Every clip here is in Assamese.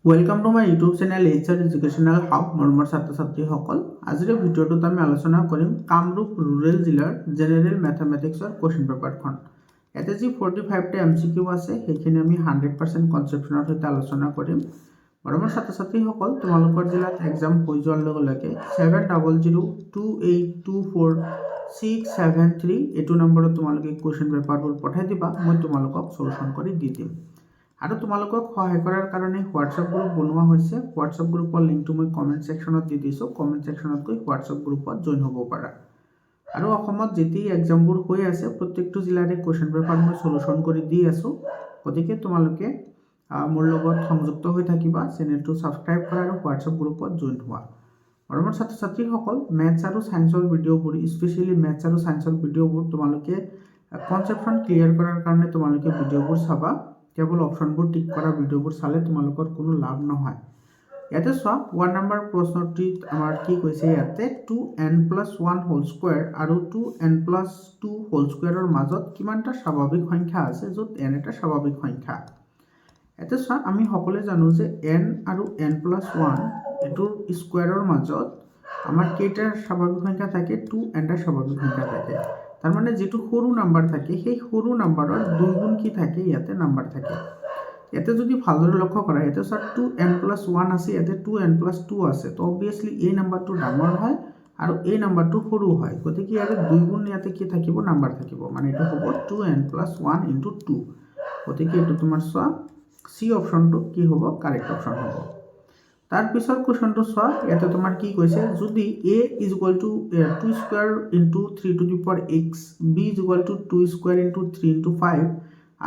Welcome to my YouTube channel HR educational hub মৰমৰ ছাত্ৰ ছাত্ৰীসকল। আজিৰ ভিডিঅ'টোত আমি আলোচনা কৰিম কামৰূপ ৰুৰেল জিলাৰ জেনেৰেল মেথামেটিক্সৰ কুৱেশ্যন পেপাৰখন। ইয়াতে যি 45টা MCQ আছে সেইখিনি আমি 100% কনচেপ্টনৰ সৈতে আলোচনা কৰিম। মৰমৰ ছাত্ৰ ছাত্ৰীসকল, তোমালোকৰ জিলাত এক্সাম হৈ যোৱাৰ লগে লগে 7002824673 এইটো নম্বৰত তোমালোকে কুৱেশ্যন পেপাৰবোৰ পঠাই দিবা, মই তোমালোকক সলিউশ্যন কৰি দি দিম। আৰু তোমালোকক সহায় কৰাৰ কাৰণে হোৱাটছআপ গ্ৰুপ বনোৱা হৈছে। হোৱাটছআপ গ্ৰুপৰ লিংকটো মই কমেণ্ট ছেকশ্যনত দি দিছোঁ। কমেণ্ট ছেকশ্যনত গৈ হোৱাটছআপ গ্ৰুপত জইন হ'ব পাৰা। আৰু অসমত যেতিয়াই এক্সামবোৰ হৈ আছে প্ৰত্যেকটো জিলাৰে কুৱেশ্যন পেপাৰ মই সলিউশ্যন কৰি দি আছোঁ। গতিকে তোমালোকে মোৰ লগত সংযুক্ত হৈ থাকিবা, চেনেলটো ছাবস্ক্ৰাইব কৰা আৰু হোৱাটছআপ গ্ৰুপত জইন হোৱা। মৰমৰ ছাত্ৰ ছাত্ৰীসকল, মেথছ আৰু ছায়েন্সৰ ভিডিঅ'বোৰ, স্পেচিয়েলি মেথছ আৰু ছায়েন্সৰ ভিডিঅ'বোৰ তোমালোকে কনচেপ্টখন ক্লিয়াৰ কৰাৰ কাৰণে তোমালোকে ভিডিঅ'বোৰ চাবা। কেৱল অপশ্যনবোৰ টিক কৰা ভিডিঅ'বোৰ চালে তোমালোকৰ কোনো লাভ নহয়। ইয়াতে চোৱা, 1 নম্বৰ প্ৰশ্নটিত আমাৰ কি কৈছে, ইয়াতে 2n+1 হোল স্কুৱেৰ আৰু 2n+2 হোল স্কুৱেৰৰ মাজত কিমানটা স্বাভাৱিক সংখ্যা আছে য'ত n এটা স্বাভাৱিক সংখ্যা। ইয়াতে চোৱা, আমি সকলোৱে জানো যে n আৰু n+1 এইটোৰ স্কুৱেৰৰ মাজত আমাৰ কেইটা স্বাভাৱিক সংখ্যা থাকে, 2nটা স্বাভাৱিক সংখ্যা থাকে। তাৰমানে যিটো সৰু নাম্বাৰ থাকে সেই সৰু নাম্বাৰৰ 2 গুণ কি থাকে, ইয়াতে নাম্বাৰ থাকে। ইয়াতে যদি ভালদৰে লক্ষ্য কৰা, ইয়াতে চোৱা 2n+1 আছে, ইয়াতে 2n+2 আছে। তো অবভিয়াছলি এই নাম্বাৰটো ডাঙৰ হয় আৰু এই নাম্বাৰটো সৰু হয়। গতিকে ইয়াতে 2 গুণ ইয়াতে কি থাকিব, নাম্বাৰ থাকিব। মানে এইটো হ'ব 2n+1 × 2। গতিকে এইটো তোমাৰ চোৱা চি অপশ্যনটো কি হ'ব, কাৰেক্ট অপশ্যন হ'ব। তাৰ পিছৰ কুৱেশ্যনটো চোৱা, ইয়াতে তোমাৰ কি কৈছে, যদি a = 2² × 3⁵x, b = 2² × 3 × 5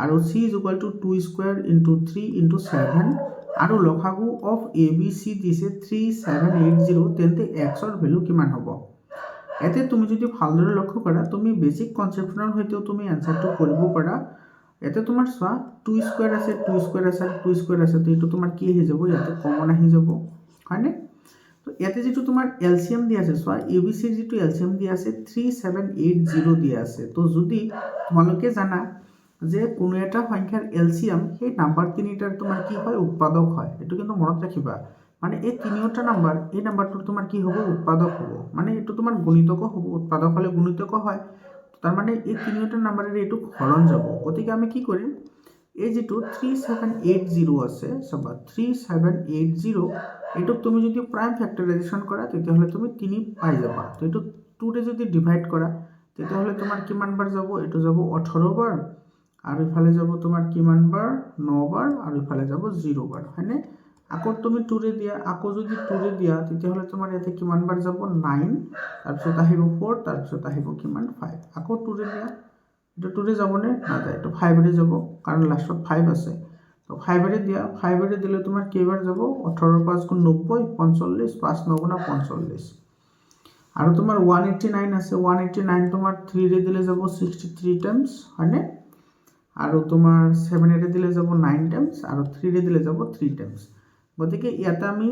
আৰু c = 2² × 3 × 7 আৰু লসাগু অফ a b c দিছে 3780, তেন্তে x ৰ ভ্যালু কিমান হ'ব। ইয়াতে তুমি যদি ভালদৰে লক্ষ্য কৰা, তুমি বেছিক কনচেপ্টনৰ সৈতেও তুমি এনসাৰটো কৰিব পাৰা। ইয়াতে তোমাৰ চোৱা 2² আছে, 2² আছে, 2² আছে, তো এইটো তোমাৰ কি আহি যাব, ইয়াতে কমন আহি যাব, হয়নে? তো ইয়াতে যিটো তোমাৰ এলচিএম দিয়া আছে, চোৱা এ বি চিৰ যিটো এলচিএম দিয়া আছে 3780 দিয়া আছে। তো যদি তোমালোকে জানা যে কোনো এটা সংখ্যাৰ এলচিএম সেই নাম্বাৰ তিনিটাৰ তোমাৰ কি হয়, উৎপাদক হয়। এইটো কিন্তু মনত ৰাখিবা। মানে এই তিনিওটা নাম্বাৰ, এই নাম্বাৰটোৰ তোমাৰ কি হ'ব, উৎপাদক হ'ব। মানে এইটো তোমাৰ গুণিতকো হ'ব, উৎপাদক হ'লে গুণিতকো হয়। তাৰমানে এই তিনিওটা নাম্বাৰেৰে এইটো হৰণ যাব। গতিকে আমি কি কৰিম, এই যিটো 3780 আছে, চাবা 3780, এইটোক তুমি যদি প্ৰাইম ফেক্টৰাইজেশ্যন কৰা তেতিয়াহ'লে তুমি 3 পাই যাবা। তো এইটো 2ৰে যদি ডিভাইড কৰা তেতিয়াহ'লে তোমাৰ কিমান বাৰ যাব, এইটো যাব 18 বাৰ, আৰু ইফালে যাব তোমাৰ কিমান বাৰ, 9 বাৰ, আৰু ইফালে যাব 0 বাৰ, হয়নে? আকৌ তুমি 2ৰে দিয়া, আকৌ যদি 2ৰে দিয়া তেতিয়াহ'লে তোমাৰ ইয়াতে কিমান বাৰ যাব, 9, তাৰপিছত আহিব 4, তাৰপিছত আহিব কিমান, 5। আকৌ 2ৰে দিয়া, এইটো 2ৰে যাবনে, নাযায়, এইটো 5ৰে যাব, কাৰণ লাষ্টত 5 আছে। তো 5ৰে দিয়া, 5ৰে দিলে তোমাৰ কেইবাৰ যাব, 18 × 5 = 90, 45, 5 × 9 = 45। আৰু তোমাৰ 189 আছে, 189 তোমাৰ 3ৰে দিলে যাব 63 টাইমছ, হয়নে? আৰু তোমাৰ 7ৰে দিলে যাব 9 টাইমছ, আৰু 3ৰে দিলে যাব 3 টাইমছ। গতিকে ইয়াতে আমি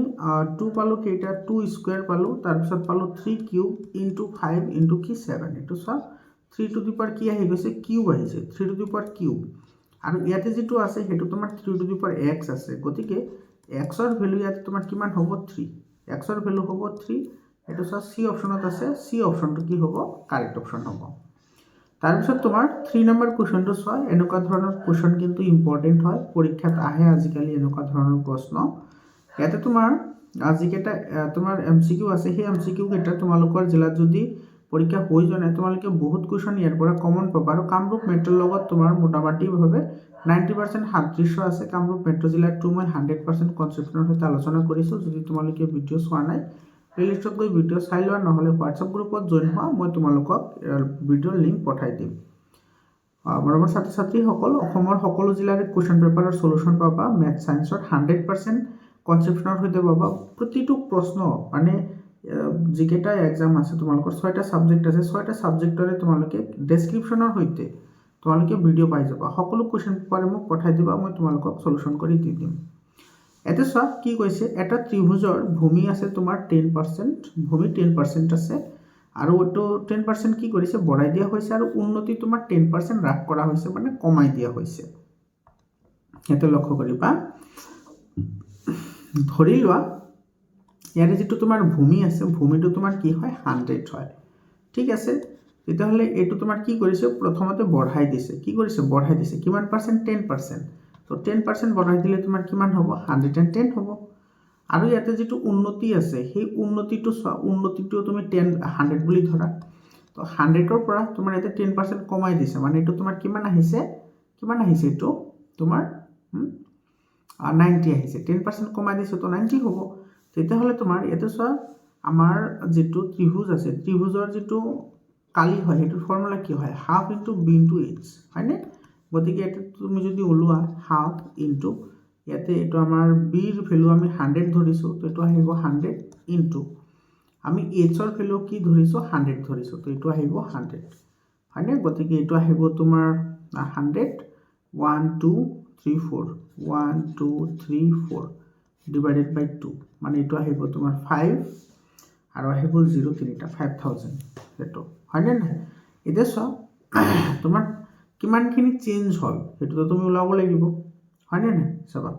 2 পালোঁ, কেইটা, 2² পালোঁ, তাৰপিছত পালোঁ 3³ × 5 × কি 7। এইটো চোৱা 3³ কি আহি গৈছে, কিউব আহিছে, 3³ আৰু ইয়াতে যিটো আছে সেইটো তোমাৰ 3x আছে। গতিকে x ৰ ভ্যালু ইয়াতে তোমাৰ কিমান হ'ব, 3। x ৰ ভ্যালু হ'ব 3। এইটো চোৱা চি অপশ্যনত আছে, চি অপশ্যনটো কি হ'ব, কাৰেক্ট অপশ্যন হ'ব। তাৰপিছত তোমাৰ 3 নম্বৰ কুৱেশ্যনটো চোৱা, এনেকুৱা ধৰণৰ কুৱেশ্যন কিন্তু ইম্পৰ্টেণ্ট হয়, পৰীক্ষাত আহে আজিকালি এনেকুৱা ধৰণৰ প্ৰশ্ন। ইয়াতে তোমাৰ যিকেইটা তোমাৰ MCQ আছে সেই MCQ কেইটা তোমালোকৰ জিলাত যদি পৰীক্ষা হৈ যোৱা নাই, তোমালোকে বহুত কুৱেশ্যন ইয়াৰ পৰা কমন পাবা। আৰু কামৰূপ মেট্ৰৰ লগত তোমাৰ মোটামুটিভাৱে 90% সাদৃশ্য আছে। কামৰূপ মেট্ৰ' জিলাটো মই 100% কনচেপ্টৰ সৈতে আলোচনা কৰিছোঁ। যদি তোমালোকে ভিডিঅ' চোৱা নাই, প্লেলিষ্টত গৈ ভিডিঅ' চাই লোৱা, নহ'লে হোৱাটছআপ গ্ৰুপত জইন হোৱা, মই তোমালোকক ভিডিঅ'ৰ লিংক পঠাই দিম। মৰমৰ ছাত্ৰ ছাত্ৰীসকল, অসমৰ সকলো জিলাৰে কুৱেশ্যন পেপাৰৰ সলিউশ্যন পাবা। মেথছ ছায়েন্সৰ 100% কনচেপ্টৰ সৈতে পাবা। প্ৰতিটো প্ৰশ্ন, মানে যিকেইটা এক্সাম আছে তোমালোকৰ 6টা ছাবজেক্ট আছে, 6টা ছাবজেক্টৰে তোমালোকে ডেছক্ৰিপশ্যনৰ সৈতে তোমালোকে ভিডিঅ' পাই যাবা। সকলো কুৱেশ্যন পেপাৰে মোক পঠাই দিবা, মই তোমালোকক সলিউশ্যন কৰি দি দিম। এতিয়া চোৱা কি কৈছে, এটা ত্ৰিভুজৰ ভূমি আছে তোমাৰ 10%, ভূমি 10% আছে, আৰু এইটো 10% কি কৰিছে, বঢ়াই দিয়া হৈছে, আৰু উন্নতি তোমাৰ 10% হ্ৰাস কৰা হৈছে, মানে কমাই দিয়া হৈছে। ইয়াতে লক্ষ্য কৰিবা ধৰি লোৱা ইয়াৰে যিটো তোমাৰ ভূমি আছে ভূমিটো তোমাৰ কি হয় 100 হয় ঠিক আছে তেতিয়াহ'লে এইটো তোমাৰ কি কৰিছে প্ৰথমতে বঢ়াই দিছে কি কৰিছে বঢ়াই দিছে কিমান পাৰ্চেণ্ট 10% তো 10% বঢ়াই দিলে তোমাৰ কিমান হ'ব 110 হ'ব আৰু ইয়াতে যিটো উন্নতি আছে সেই উন্নতিটো উন্নতিটো তুমি 100 বুলি ধৰা তো 100ৰ পৰা তোমাৰ ইয়াতে 10% কমাই দিছে মানে এইটো তোমাৰ কিমান আহিছে এইটো তোমাৰ 90 আহিছে 10% কমাই দিছে তো 90 হ'ব তেতিয়াহ'লে তোমাৰ ইয়াতে চোৱা আমাৰ যিটো ত্ৰিভুজ আছে ত্ৰিভুজৰ যিটো কালি হয় সেইটো ফৰ্মুলা কি হয় half into b into h হয়নে গতিকে এটা তুমি যদি ওলোৱা হাফ ইনটু ইয়াতে এইটো আমাৰ বিৰ ভ্যালু আমি 100 ধৰিছো তো এইটো আহিব 100 ইনটু আমি এইচৰ ভ্যালু কি ধৰিছো 100 ধৰিছো তো এইটো আহিব 100 হয়নে গতিকে এইটো আহিব তোমাৰ 100 1 2 3 4 1 2 3 4 divided by 2 মানে এইটো আহিব তোমাৰ 5 আৰু আহিব 0 তিনিটা 5000 এটো হয়নে না এতিয়া চোৱা তোমাৰ কিমানখিনি চেঞ্জ হল সেইটো তুমি ওলাব লাগিব হয়নে না চাবা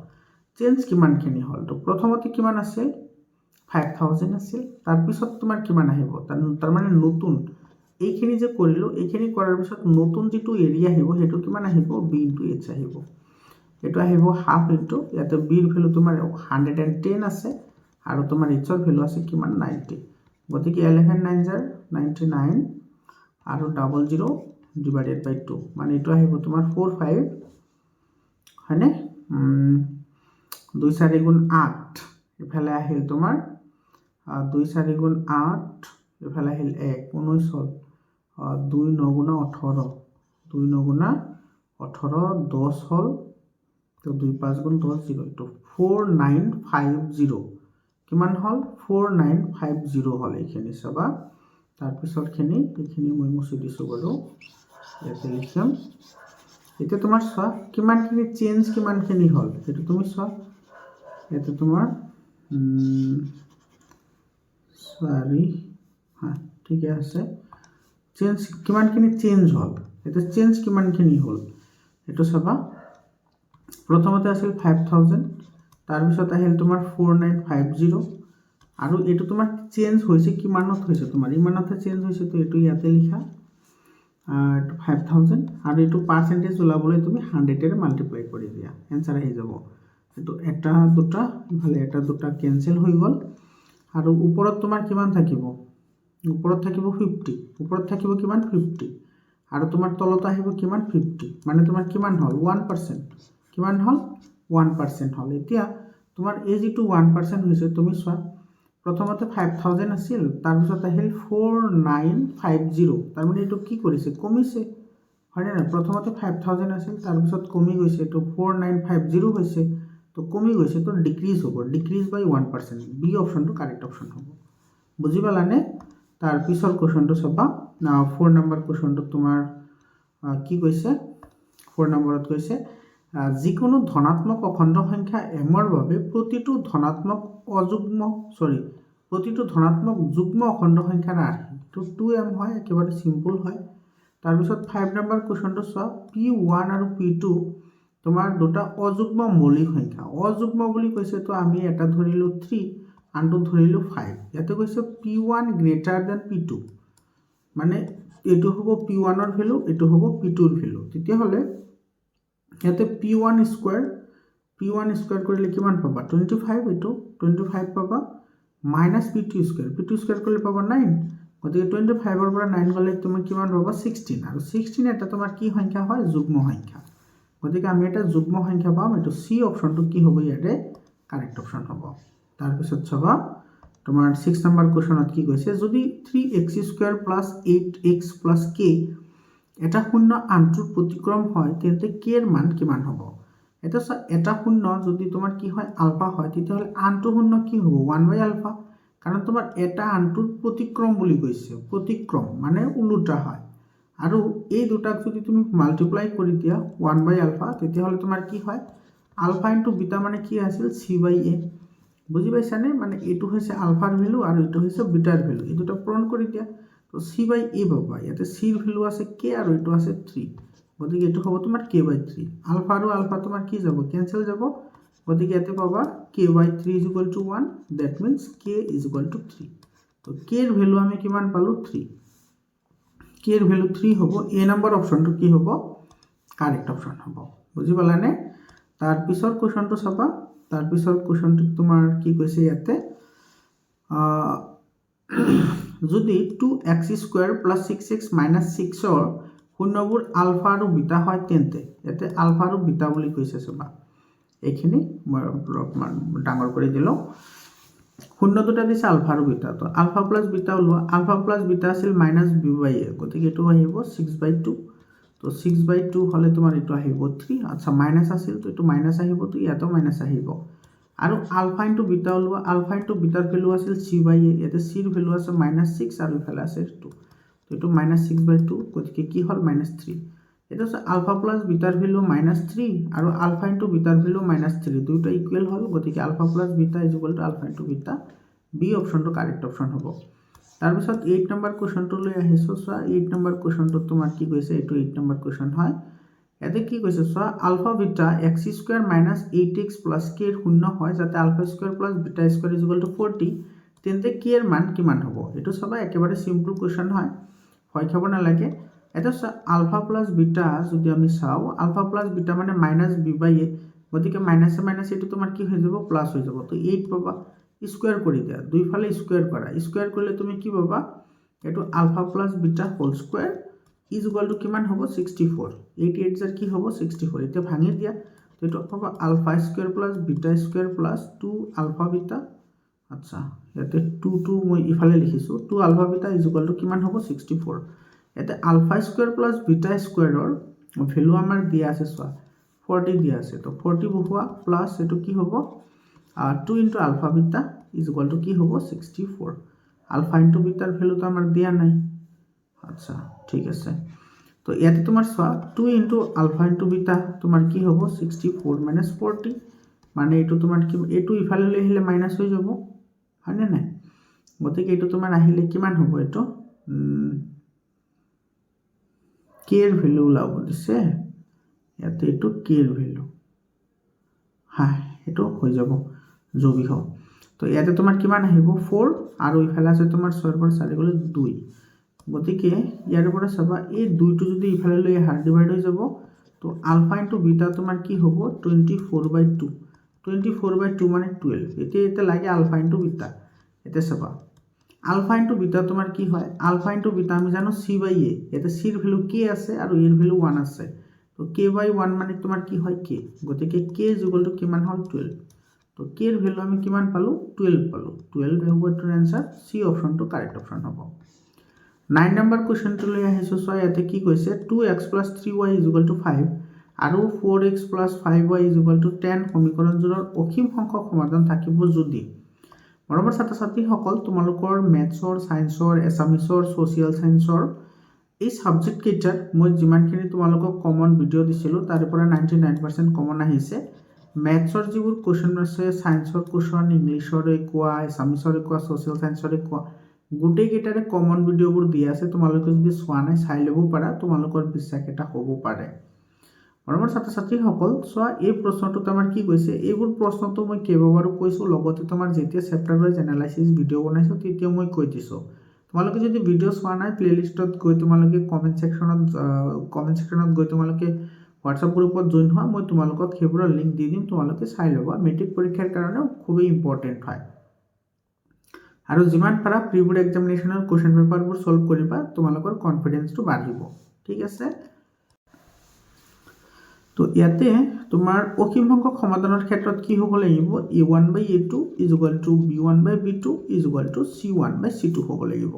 চেঞ্জ কিমানখিনি হল তো প্ৰথমতে কিমান আছিল 5000 আছিল তাৰ পিছত তোমাৰ কিমান আহিব তাৰ মানে নতুন এইখিনি যে কৰিলো এইখিনি কৰাৰ পিছত নতুন যেটো এৰিয়া আহিব হেতু কিমান আহিব b * h আহিব এটো আহিব হাফ ইনটু ইয়াতে b ৰ ভ্যালু তোমাৰ 110 আছে আৰু তোমাৰ h ৰ ভ্যালু আছে কিমান 90 গতিকে 11 9 jar 99 আৰু 00 divided by 2 মানে এটো আহিব তোমাৰ 45 হয়নে 2 4 গুণ 8 এফালে আহিল তোমাৰ 2 4 গুণ 8 এফালে আহিল 1 19 হল 2 9 গুণ 18 2 9 গুণ 18 10 হল তো 2 5 গুণ 10 0 তো 4950 কিমান হল 4950 হল এইখিনি চাবা তাৰ পিছৰখিনি এইখিনি মই মুছি দিছো বাৰু ইয়াতে লিখাম এটা তোমাৰ চোৱা কিমানখিনি চেঞ্জ কিমানখিনি হল সেইটো তুমি চোৱা এটা তোমাৰ সরি হ্যাঁ ঠিক আছে চেঞ্জ কিমানখিনি চেঞ্জ হল এটা চেঞ্জ কিমানখিনি হল এটো চাবা প্ৰথমতে আছিল 5000 তাৰ পিছত আহিল তোমাৰ 4950 আৰু এটো তোমাৰ চেঞ্জ হৈছে কিমানত হৈছে তোমাৰ ইমানতে চেঞ্জ হৈছে তো এটো ইয়াতে লিখা 5000 আৰু এটো পাৰ্সেন্টেজ ওলাবলৈ তুমি 100 এৰে মাল্টিপ্লাই কৰি দিয়া आंसर আহি যাব এটো এটা দুটা ইফালে এটা দুটা ক্যান্সেল হৈ গল আৰু ওপৰত তোমাৰ কিমান থাকিব ওপৰত থাকিব 50 ওপৰত থাকিব কিমান 50 আৰু তোমাৰ তলত আহিব কিমান 50 মানে তোমাৰ কিমান হল 1% কিমান হল 1% হল এতিয়া তোমাৰ এই যেটো 1% হৈছে তুমি চোৱা প্ৰথমতে 5000 আছিল তাৰ পিছত আহিল 4950 তাৰ মানে এটো কি কৰিছে কমিছে হয় না প্ৰথমতে 5000 আছিল তাৰ পিছত কমি গৈছে তো 4950 হৈছে তো কমি গৈছে তো ডিক্রিজ হ'ব ডিক্রিজ বাই 1% বি অপশনটো কারেক্ট অপশন হ'ব বুজি পালানে তাৰ পিছৰ কোৱেশ্চনটো চাবা 4 নম্বৰ কোৱেশ্চনটো তোমাৰ কি কৈছে 4 নম্বৰত কৈছে যিকোনো ধনাত্মক অখণ্ড সংখ্যা m ৰ বাবে প্ৰতিটো ধনাত্মক যুগ্ম অখণ্ড সংখ্যাৰ আৰ্হি তো 2m হয় একেবাৰে সিম্পল হয় তাৰ পিছত 5 নম্বৰ কোৱেশ্চনটো চোৱা p1 আৰু p2 তোমাৰ দুটা অযুগ্ম মৌলিক সংখ্যা অযুগ্ম বুলি কৈছে তো আমি এটা ধৰিলো 3 আনটো ধৰিলো 5 ইয়াতে কৈছে p1 গ্ৰেটাৰ দেন p2 মানে এটো হ'ব p1 ৰ ভ্যালু এটো হ'ব p2 ৰ ভ্যালু তেতিয়া হলে ইয়াতে p1 স্কয়াৰ কৰিলে কিমান পাবা 25 এটো 25 পাবা মাইনাস p2 স্কয়াৰ কৰিলে পাবা 9 গতিকে 25 ৰ পৰা 9 গলে তুমি কিমান পাবা 16 আৰু 16 এটা তোমাৰ কি সংখ্যা হয় যুগ্ম সংখ্যা গতিকে আমি এটা যুগ্ম সংখ্যা পাম এটো সি অপশনটো কি হ'ব ইয়াতে কারেক্ট অপশন হ'ব তাৰ পিছত চাবা তোমাৰ 6 নম্বৰ কোৱেশ্চনত কি কৈছে যদি 3x² + 8x + k এটা শূন্য আনটোৰ প্ৰতিক্ৰম হয় তেন্তে k এৰ মান কিমান হ'ব এটা এটা শূন্য যদি তোমাৰ কি হয় আলফা হয় তেতিয়াহলে আনটো শূন্য কি হ'ব 1/α কাৰণ তোমাৰ এটা আনটোৰ প্ৰতিক্ৰম বুলি কৈছে প্ৰতিক্ৰম মানে উল্টা হয় আৰু এই দুটাক যদি তুমি মাল্টিপ্লাই কৰি দিয়া 1/α তেতিয়াহলে তোমাৰ কি হয় আলফা ইনটু বিটা মানে কি আছিল c/a বুজি পাইছানে মানে এটো হৈছে আলফাৰ ভ্যালু আৰু এটো হৈছে বিটাৰ ভ্যালু এই দুটা পূৰণ কৰি দিয়া তো c/a পাবা ইয়াতে c ৰ ভ্যালু আছে k আৰু এটো আছে 3 গতিকে এটো হ'ব তোমাৰ k/3 আলফা আৰু আলফা তোমাৰ কি যাব ক্যান্সেল যাব গতিকে ইয়াতে পাবা k/3 is equal to 1, that means k is equal to 3. তো k এর ভ্যালু আমি কিমান পালো 3, k এর ভ্যালু 3 হ'ব, a নম্বৰ অপশনটো কি হ'ব কাৰেক্ট অপশন হ'ব, বুজি পালানে? তাৰ পিছৰ কোৱেশ্চনটো চাবা, তাৰ পিছৰ কোৱেশ্চনটো তোমাৰ কি কৈছে ইয়াতে যদি 2x² + 6x - 6 ৰ শূন্যবোৰ আলফা আৰু বিটা হয় তেন্তে ইয়াতে আলফা আৰু বিটা বুলি কৈছে চাবা, এইখিনি মই অলপমান ডাঙৰ কৰি দিলোঁ। শূন্য দুটা দিছে আলফা আৰু বিটা, তো আলফা প্লাছ বিটা ওলোৱা, আলফা প্লাছ বিটা আছিল -b/a, গতিকে এইটো আহিব 6/2, তো 6/2 হ'লে তোমাৰ এইটো আহিব 3, আচ্ছা মাইনাছ আছিল তো এইটো মাইনাছ আহিব, তো ইয়াতো মাইনাছ আহিব। আৰু আলফা ইনটু বিটা ওলোৱা, আলফা ইনটু বিটাৰ ভ্যালু আছিল c/a, ইয়াতে c ৰ ভ্যালু আছে -6 আৰু ইফালে আছে 2, তো এইটো -6/2, গতিকে কি হ'ল -3। এটা হচ্ছে আলফা প্লাস বিটার ভ্যালু -3 আর আলফা ইন্টু বিটার ভ্যালু -3, দুইটা ইকুয়াল হল, গতিকে alpha plus beta is equal to alpha into beta, B অপশনটো কারেক্ট অপশন হ'ব। তাৰপিছত 8 নম্বৰ কোৱেশ্চনটো লৈ আহিছো, চোৱা 8 নম্বৰ কোৱেশ্চনটো তোমাৰ কি কৈছে, এইটো 8 নম্বৰ কোৱেশ্চন হয়। ইয়াতে কি কৈছে চোৱা, ULFA beta x² - 8x + k এর শূন্য হয় যাতে α² + β² ইজ ইকুয়াল টু 40, তেন্তে k এর মান কিমান হ'ব? এইটো চাবা একেবাৰে সিম্পল কোৱেশ্চন হয়, ভয় খাব নালাগে। এটা আলফা প্লাস বিটা যদি আমি চাও, আলফা প্লাস বিটা মানে -b/a, গতিকে মাইনাসে মাইনাসে এটো তোমার কি হয়ে যাব প্লাস হয়ে যাব, তো 8 পাবা, স্কয়ার করে দেয়া, দুই ফালে স্কয়ার করা, স্কয়ার করলে তুমি কি পাবা, এটো alpha plus beta whole square is equal to কিমান হ'ব 64, 8 8 যার কি হ'ব 64, এটা ভাঙি দিয়া, তো এটো পাবা alpha square plus beta square plus 2 alpha beta, আচ্ছা ইয়াতে 2 মই ইফালে লিখিছো, 2 alpha beta is equal to কিমান হ'ব 64। এতে আলফা স্কয়ার প্লাস বিটা স্কয়াৰৰ ভ্যালু আমাৰ দিয়া আছে, চোৱা 40 দিয়া আছে, তো 40 বহুৱা প্লাস এটো কি হ'ব 2 into alpha beta is equal to কি হ'ব 64, আলফা ইনটু বিটাৰ ভ্যালু তো আমাৰ দিয়া নাই, আচ্ছা ঠিক আছে। তো ইয়াতে তোমাৰ চোৱা 2 ইনটু আলফা ইনটু বিটা তোমাৰ কি হ'ব 64 - 40, মানে এইটো তোমাৰ কি, এইটো ইফালে লৈ আহিলে মাইনাস হৈ যাব, হয়নে নাই? গতিকে এইটো তোমাৰ আহিলে কিমান হ'ব, এইটো k এর ভ্যালু ওলাব দিছে, ইয়াতে এইটো k এর ভ্যালু, হ্যাঁ এইটো হৈ যাব জবিহ। তো ইয়াতে তোমাৰ কিমান আহিব 4 আৰু ইফালে আছে তোমাৰ 6 ৰ পৰা 4 গলে 2, গতিকে ইয়াৰ পৰা চাবা এই 2টো যদি ইফালে লৈ হাৰ ডিভাইড হৈ যাব, তো আলফা ইনটু বিটা তোমাৰ কি হ'ব 24/2, 24/2 মানে 12, এটা লাগে আলফা ইনটু বিটা। এটা চাবা আলফা ইনটু বিটা তোমার কি হয়, আলফা ইনটু বিটা আমি জানো c/a, এতে c এর ভ্যালু k আছে আর a এর ভ্যালু 1 আছে, তো k/1 মানে তোমার কি হয় k, গতিকে k ইজ ইকুয়াল টু কিমান হল 12, তো k এর ভ্যালু আমি কিমান পালো 12 পালো, 12 হ'ব এটাৰ আনসাৰ, সি অপশনটো কাৰেক্ট অপশন হ'ব। 9 নম্বৰ কোৱেশ্চনটো লৈ আহিছো, চোৱা ইয়াতে কি কৈছে 2x + 3y is equal two 5 আৰু 4x + 5y is equal two 10 সমীকৰণজোৰৰ অসীম সংখ্যক সমাধান থাকিব যদি, মৰমৰ ছাত্ৰ ছাত্ৰীসকল তোমালোকৰ মেথছৰ, সায়েন্সৰ, এছামিছৰ, সোশিয়াল সায়েন্সৰ এই সাবজেক্ট কেইটাৰ মই যিমানখিনি তোমালোকক কমন ভিডিঅ' দিছিলোঁ তাৰে পৰা 99% কমন আহিছে। মেথছৰ যিবোৰ কোৱেশ্চন আছে, সায়েন্সৰ কোৱেশ্চন, ইংলিছৰে কোৱা, এছামিছৰে কোৱা, সোশিয়াল সায়েন্সৰে কোৱা, গোটেইকেইটাৰে কমন ভিডিঅ'বোৰ দিয়া আছে, তোমালোকে যদি চোৱা নাই চাই ল'ব পাৰা, তোমালোকৰ বিশ্বাস এটা হ'ব পাৰে। মৰমৰ ছাত্ৰ ছাত্ৰীসকল চোৱা এই প্ৰশ্নটোত আমাৰ কি কৈছে, এইবোৰ প্ৰশ্নটো মই কেইবাবাৰো কৈছোঁ, লগতে তোমাৰ যেতিয়া চেপ্টাৰ ৱাইজ এনালাইচিছ ভিডিঅ' বনাইছোঁ তেতিয়া মই কৈ দিছোঁ। তোমালোকে যদি ভিডিঅ' চোৱা নাই প্লেলিষ্টত গৈ তোমালোকে কমেণ্ট ছেকশ্যনত গৈ তোমালোকে হোৱাটছআপ গ্ৰুপত জইন হোৱা, মই তোমালোকক সেইবোৰৰ লিংক দি দিম, তোমালোকে চাই ল'বা, মেট্ৰিক পৰীক্ষাৰ কাৰণেও খুবেই ইম্পৰ্টেণ্ট হয়। আৰু যিমান পাৰা প্ৰি বোৰ্ড এক্সামিনেশ্যনৰ কুৱেশ্যন পেপাৰবোৰ সলভ কৰিবা, তোমালোকৰ কনফিডেন্সটো বাঢ়িব, ঠিক আছে। তো ইয়াতে তোমাৰ অসীম সংখ্যক সমাধানৰ ক্ষেত্ৰত কি হ'ব লাগিব, a1/a2 is equal two b1/b2 is equal two c1/c2 হ'ব লাগিব।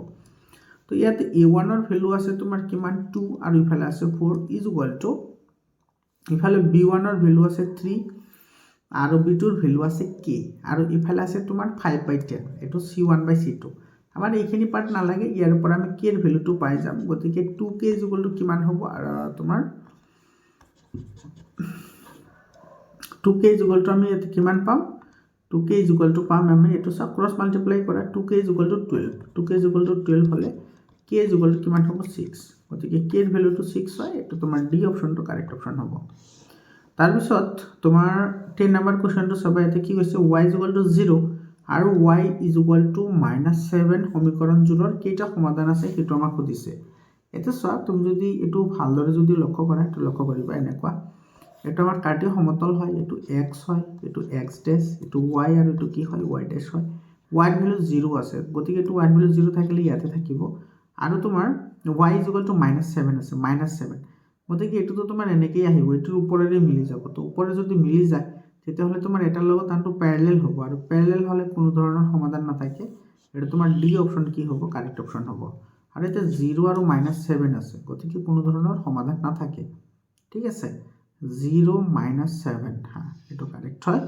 তো ইয়াতে a1 ৰ ভ্যালু আছে তোমাৰ কিমান 2 আৰু ইফালে আছে 4 ইজ ইকুয়াল টু, ইফালে b1 ৰ ভ্যালু আছে 3 আৰু b2 ৰ ভ্যালু আছে k আৰু ইফালে আছে তোমাৰ 5/10, এটো c1/c2। আমাৰ এইখিনি পাৰ্ট নালাগে, ইয়াৰ পৰা আমি k এৰ ভ্যালুটো পাই যাম, গতিকে 2k ইজ ইকুয়াল টু কিমান হ'ব তোমাৰ 2k ইজ ইকুয়াল টু আমি ইয়াতে কিমান পাম, 2k ইজ ইকুয়াল টু পাম আমি, এটো সব ক্রস মাল্টিপ্লাই কৰা, 2k is equal two 12, 2k is equal two 12 হলে k ইজ ইকুয়াল টু কিমান হ'ব 6, গতিকে k এর ভ্যালুটো 6 হয়, এটো তোমাৰ ডি অপশনটো কাৰেক্ট অপশন হ'ব। তাৰপিছত তোমাৰ 10 নম্বৰ কুৱেশ্যনটো চাবা ইয়াতে কি কৈছে y = 0 আৰু y = -7 সমীকৰণযোৰৰ কেইটা সমাধান আছে সেইটো আমাক সুধিছে। এতিয়া চোৱা তুমি যদি এইটো ভালদৰে যদি লক্ষ্য কৰা এইটো লক্ষ্য কৰিবা এনেকুৱা এটা আমাৰ কাৰ্টীয় সমতল হয় এইটো x হয় এইটো x ডেশ এইটো y আৰু এইটো কি হয় y ডেশ হয় y ৰ ভ্যালু 0 আছে গতিকে এইটো y ৰ ভ্যালু 0 থাকিলে ইয়াতে থাকিব আৰু তোমাৰ y = -7 আছে -7 গতিকে এইটোতো তোমাৰ এনেকৈ আহিব এইটোৰ ওপৰেৰে মিলি যাব তো ওপৰে যদি মিলি যায় তেতিয়াহ'লে তোমাৰ এটাৰ লগত আনটো প্যাৰেলাল হ'ব আৰু প্যাৰেলাল হ'লে কোনো ধৰণৰ সমাধান নাথাকে এটা তোমাৰ ডি অপচন কি হ'ব কাৰেক্ট অপচন হ'ব আৰু এটা 0 আৰু -7 আছে গতিকে কোনো ধৰণৰ সমাধান নাথাকে ঠিক আছে 0 -7 হা এটো কাৰেক্ট হয়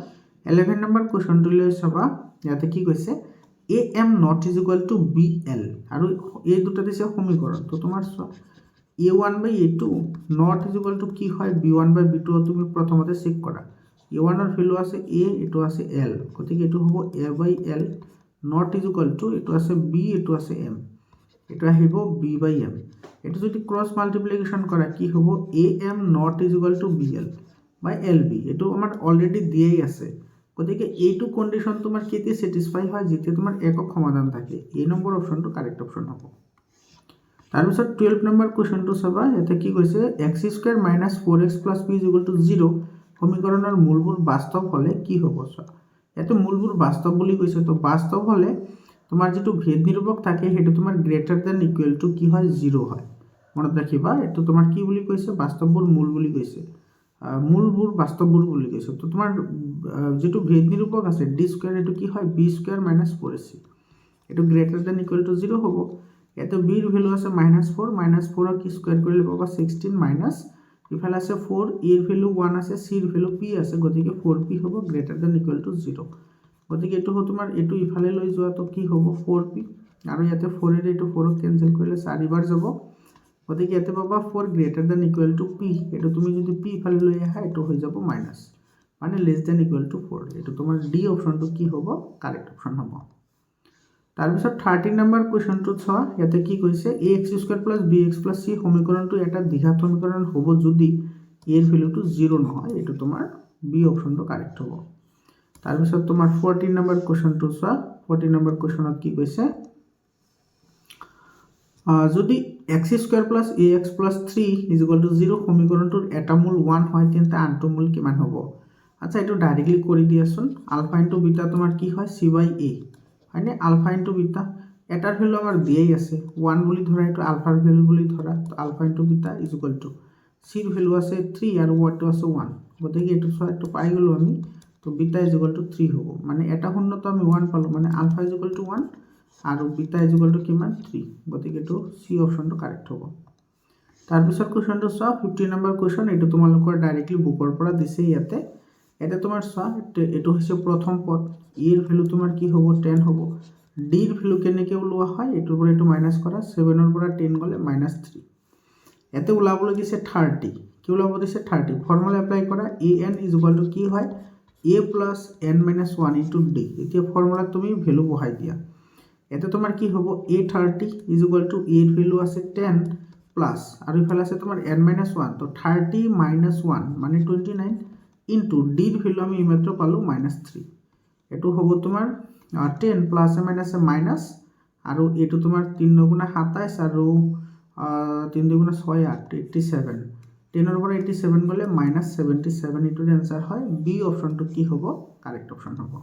11 নম্বৰ কোৱেশ্চনটো লৈ চাবা ইয়াতে কি কৈছে am not is equal to bl আৰু এই দুটা দিছে সমীকৰণ তো তোমাৰ a1/a2 not is equal to কি হয় b1/b2 তুমি প্ৰথমতে চেক কৰা a1 ৰ ভ্যালু আছে a এটো আছে l গতিকে এটো হ'ব a/l not is equal to এটো আছে b এটো আছে m এটো আহিব b/m এটো যদি ক্রস মাল্টিপ্লিকেশন কৰা কি হ'ব am not is equal to bl by lb এটো আমাৰ অলৰেডি দিয়েই আছে গতিকে এইটো কন্ডিশন তোমাৰ কেতে স্যাটিসফাই হয় যেতে তোমাৰ একক সমাধান থাকে এই নম্বৰ অপচনটো কাৰেক্ট অপচন হ'ব তাৰ পিছত 12 নম্বৰ কোৱেশ্চনটো চাবা এতে কি কৈছে x² - 4x + p = 0 সমীকৰণৰ মূলবোৰ বাস্তৱ হলে কি হ'ব এতে মূলবোৰ বাস্তৱ বুলি কৈছে তো বাস্তৱ হলে তোমাৰ যেটো ভেদ নিৰূপক থাকে হেতু তোমাৰ গ্ৰেটাৰ দ্যান ইকুয়াল টু কি হয় 0 হয় মনত ৰাখিবা এটো তোমাৰ কি বুলি কৈছে বাস্তৱবোৰ মূল বুলি কৈছে মূলবোৰ বাস্তৱবোৰ বুলি কৈছে তো তোমাৰ যেটো ভেদ নিৰূপক আছে d² এটো কি হয় b² - 4ac এটো গ্ৰেটাৰ দ্যান ইকুয়াল টু 0 হ'ব এতে b ৰ ভ্যালু আছে -4 -4 কি স্কয়াৰ কৰিলে পাবা 16 মাইনাস ইফালে আছে 4 a ৰ ভ্যালু 1 আছে c ৰ ভ্যালু p আছে গতিকে 4p হ'ব গ্ৰেটাৰ দ্যান ইকুয়াল টু 0 গতিকে এটো হ'ব তোমাৰ এটো ইফালে লৈ যোৱা তো কি হ'ব 4p আৰু ইয়াতে 4 এৰ এটো 4 ক্যান্সেল কৰিলে 4 বাৰ যাব গতিকে ইয়াতে পাবা 4 greater than equal to p এটো তুমি যদি p ইফালে লৈ আহা এটো হৈ যাব মাইনাস মানে লেস দ্যান ইকুয়াল টু 4 এটো তোমাৰ ডি অপচনটো কি হ'ব কাৰেক্ট অপচন হ'ব তাৰ পিছত 13 নম্বৰ কোৱেশ্চনটো চোৱা ইয়াতে কি কৈছে ax² + bx + c সমীকৰণটো এটা দ্বিঘাত সমীকৰণ হ'ব যদি a ৰ ভ্যালুটো 0 নহয় এটো তোমাৰ বি অপচনটো কাৰেক্ট হ'ব তাৰ পিছত তোমাৰ 14 নম্বৰ কোৱেশ্চনটো চোৱা 14 নম্বৰ কোৱেশ্চনত কি কৈছে যদি x² + ax + 3 = 0 সমীকৰণটোৰ এটা মূল 1 হয় তেন্তে আনটো মূল কিমান হ'ব আচ্ছা এটো ডাইৰেক্টলি কৰি দিয়াছোন আলফা * বিটা তোমাৰ কি হয় c/a হয়নে আলফা * বিটা এটাৰ ভ্যালু আমাৰ দিয়েই আছে 1 বুলি ধৰা এটো আলফাৰ ভ্যালু বুলি ধৰা তো আলফা * বিটা = c ৰ ভ্যালু আছে 3 আৰু y টো আছে 1 গতিকে এটো চোৱা এটো পাই গলো আমি তো বিটা = 3 হ'ব মানে এটা শূন্যটো আমি 1 পালো মানে আলফা = 1 আৰু বিটা = কিমান 3 গতিকে এটো সি অপচনটো কাৰেক্ট হ'ব তাৰ পিছত কোৱেশ্চনটো চোৱা 15 নম্বৰ কোৱেশ্চন এটো তোমালোকৰ ডাইৰেক্টলি বুকৰ পৰা দিছে ইয়াতে এটা তোমাৰ চোৱা এটো হৈছে প্ৰথম পদ a ৰ ভ্যালু তোমাৰ কি হ'ব 10 হ'ব d ৰ ভ্যালু কেনেকৈ ওলোৱা হয় এটোৰ পৰা এটো মাইনাস কৰা 7 ৰ পৰা 10 গলে -3 এতে ওলাবলৈ দিছে 30 কি ওলাব দিছে 30 ফৰ্মুলা এপ্লাই কৰা an = কি হয় a + n - 1 * d এতিয়া ফৰ্মুলা তুমি ভ্যালু বহাই দিয়া এতে তোমাৰ কি হ'ব a30 = a ৰ ভ্যালু আছে 10 প্লাস আৰু ইফালে আছে তোমাৰ n - 1 তো 30 - 1 মানে 29 ইনটু d ৰ ভ্যালু আমি ইমাত্ৰ পালো -3 এটো হ'ব তোমাৰ 10 প্লাস মাইনাস মাইনাস আৰু এটো তোমাৰ 3 * 27 আৰু 3 * 6 8 87 10 ৰ পৰা 87 গলে -77 এটোৰ आंसर হয় বি অপচনটো কি হ'ব কাৰেক্ট অপচন হ'ব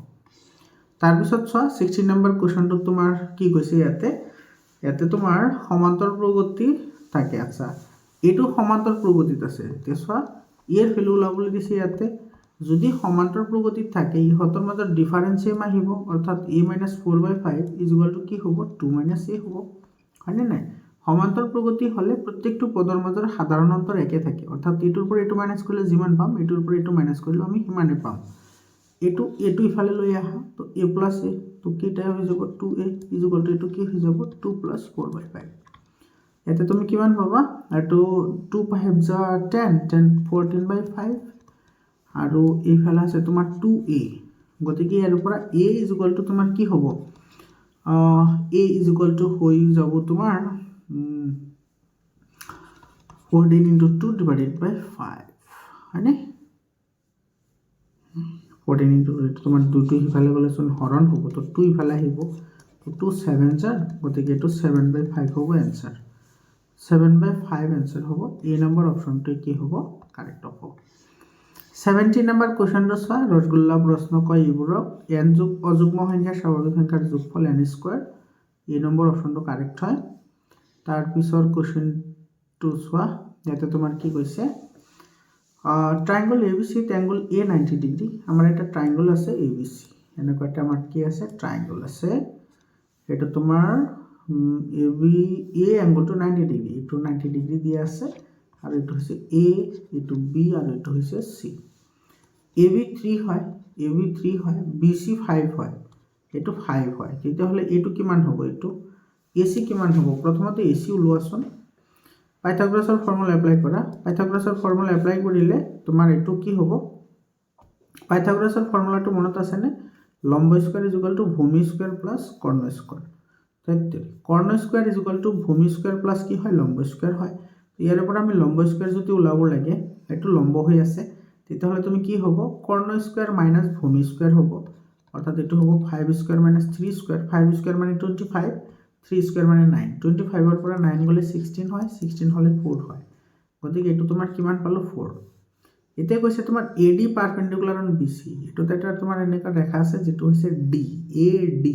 তাৰ পিছত চোৱা 16 নম্বৰ কোৱেশ্চনটো তোমাৰ কি কৈছে ইয়াতে তোমাৰ সমান্তৰ প্ৰগতি থাকে আচ্ছা এটো সমান্তৰ প্ৰগতিত আছে তে চোৱা এৰ ভ্যালু ওলাবলৈ দিছে ইয়াতে যদি সমান্তৰ প্ৰগতিত থাকে ইহতৰ মাজৰ ডিফাৰেন্স সেম আহিব অৰ্থাৎ a - 4/5 = কি হ'ব 2 - a হ'ব হয়নে নাই সমান্তৰ প্ৰগতি হলে প্ৰত্যেকটো পদৰ মাজৰ সাধাৰণ অন্তৰ একে থাকে অৰ্থাৎ এটোৰ পৰা এটো মাইনাস কৰিলে যিমান পাম এটোৰ পৰা এটো মাইনাস কৰিলে আমি সিমানে পাম এটো ইফালে লৈ আহা তো a + a তো কিটা হৈ যাব 2a = এটো কি হৈ যাব 2 + 4/5 এতে তুমি কিমান পাবা এটো 2 * 5 = 10 14/5 আৰু ইফালে আছে তোমাৰ 2a গতিকে ইয়াৰ পৰা a = তোমাৰ কি হ'ব a = হৈ যাব তোমাৰ 14 * 2 / 5 হয়নে 14 ইনটু তোমাৰ 2টো ইফালে গ'লেচোন হৰণ হ'ব, তো 2 ইফালে আহিব, তো 2 7 জাৰ, গতিকে এইটো 7/5 হ'ব এনচাৰ। 7/5 এনচাৰ হ'ব। এ নম্বৰ অপশ্যনটো কি হ'ব? কাৰেক্ট হ'ব। 70 নম্বৰ কুৱেশ্যনটো চোৱা, ৰসগোল্লা প্ৰশ্ন কয় এইবোৰক এন যোগ অযুগ্ম সংখ্যাৰ স্বাভাৱিক সংখ্যাৰ যোগফল এন স্কোৱাৰ। এ নম্বৰ অপশ্যনটো কাৰেক্ট হয়। তাৰপিছৰ কুৱেশ্যনটো চোৱা, ইয়াতে তোমাৰ কি কৈছে, triangle A B C triangle A 90 degree. আমাৰ এটা ট্ৰাইংগল আছে এ বি চি, এনেকুৱা এটা আমাৰ কি আছে ট্ৰাইংগল আছে, এইটো তোমাৰ এ বি এ এংগলটো 90 ডিগ্ৰী, এইটো 90 ডিগ্ৰী দিয়া আছে, আৰু এইটো হৈছে এ, এইটো বি, আৰু এইটো হৈছে চি। এ বি 3 হয়, এ বি 3 হয়, বি চি 5 হয়, এইটো 5 হয়, তেতিয়াহ'লে এইটো কিমান হ'ব? এইটো এ চি কিমান হ'ব? প্ৰথমতে এ চি ওলোৱাচোন, পাইথাগোৰাছৰ ফৰ্মুলা এপ্লাই কৰা। পাইথাগোৰাছৰ ফৰ্মুলা এপ্লাই কৰিলে তোমাৰ এইটো কি হ'ব? পাইথাগোৰাছৰ ফৰ্মুলাটো মনত আছেনে? লম্ব স্কোৱাৰ ইজ ইকুৱেল টু ভূমি স্কোৱাৰ প্লাছ কৰ্ণ স্কোৱাৰ। কৰ্ণ স্কোৱাৰ ইজ ইকুৱেল টু ভূমি স্কোৱাৰ প্লাছ কি হয়? লম্ব স্কোৱাৰ হয়। ইয়াৰ পৰা আমি লম্ব স্কোৱাৰ যদি ওলাব লাগে, এইটো লম্ব হৈ আছে, তেতিয়াহ'লে তুমি কি হ'ব? কৰ্ণ স্কোৱাৰ মাইনাছ ভূমি স্কোৱাৰ হ'ব, অৰ্থাৎ এইটো হ'ব 5 স্কোৱাৰ মাইনাছ 3 স্কোৱাৰ। 5 স্কোৱাৰ মানে 25, 3 স্কোৱাৰ মানে 9, 25ৰ পৰা 9 গ'লে 16 হয়, 16 হ'লে 4 হয়, গতিকে এইটো তোমাৰ কিমান পালোঁ? 4। এতিয়া কৈছে তোমাৰ A D perpendicular on B C, এইটোত এটা তোমাৰ এনেকুৱা দেখা আছে যিটো হৈছে ডি, এ ডি,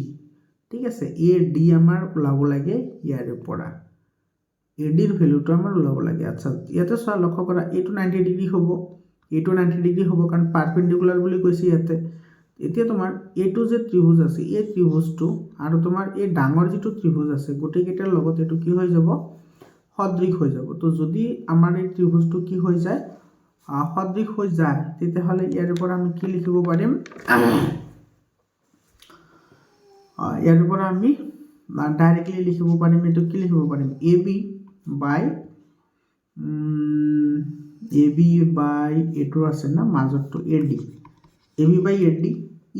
ঠিক আছে, এ ডি আমাৰ ওলাব লাগে ইয়াৰে পৰা, এ ডিৰ ভেলুটো আমাৰ ওলাব লাগে। আচ্ছা, ইয়াতে চোৱা, লক্ষ্য কৰা, এইটো 90 ডিগ্ৰী হ'ব, এইটো 90 ডিগ্ৰী হ'ব, কাৰণ পাৰপেণ্ডিকুলাৰ বুলি কৈছে ইয়াতে। এতিয়া তোমাৰ এইটো যে ত্ৰিভুজ আছে, এই ত্ৰিভুজটো আৰু তোমাৰ এই ডাঙৰ যিটো ত্ৰিভুজ আছে, গোটেইকেইটাৰ লগত এইটো কি হৈ যাব? সদৃশ হৈ যাব। তো যদি আমাৰ এই ত্ৰিভুজটো কি হৈ যায়? সদৃশ হৈ যায়, তেতিয়াহ'লে ইয়াৰ পৰা আমি কি লিখিব পাৰিম? ইয়াৰ পৰা আমি ডাইৰেক্টলি লিখিব পাৰিম, এইটো কি লিখিব পাৰিম? এ বি বাই এইটো আছে না মাজতটো A D, A B by A D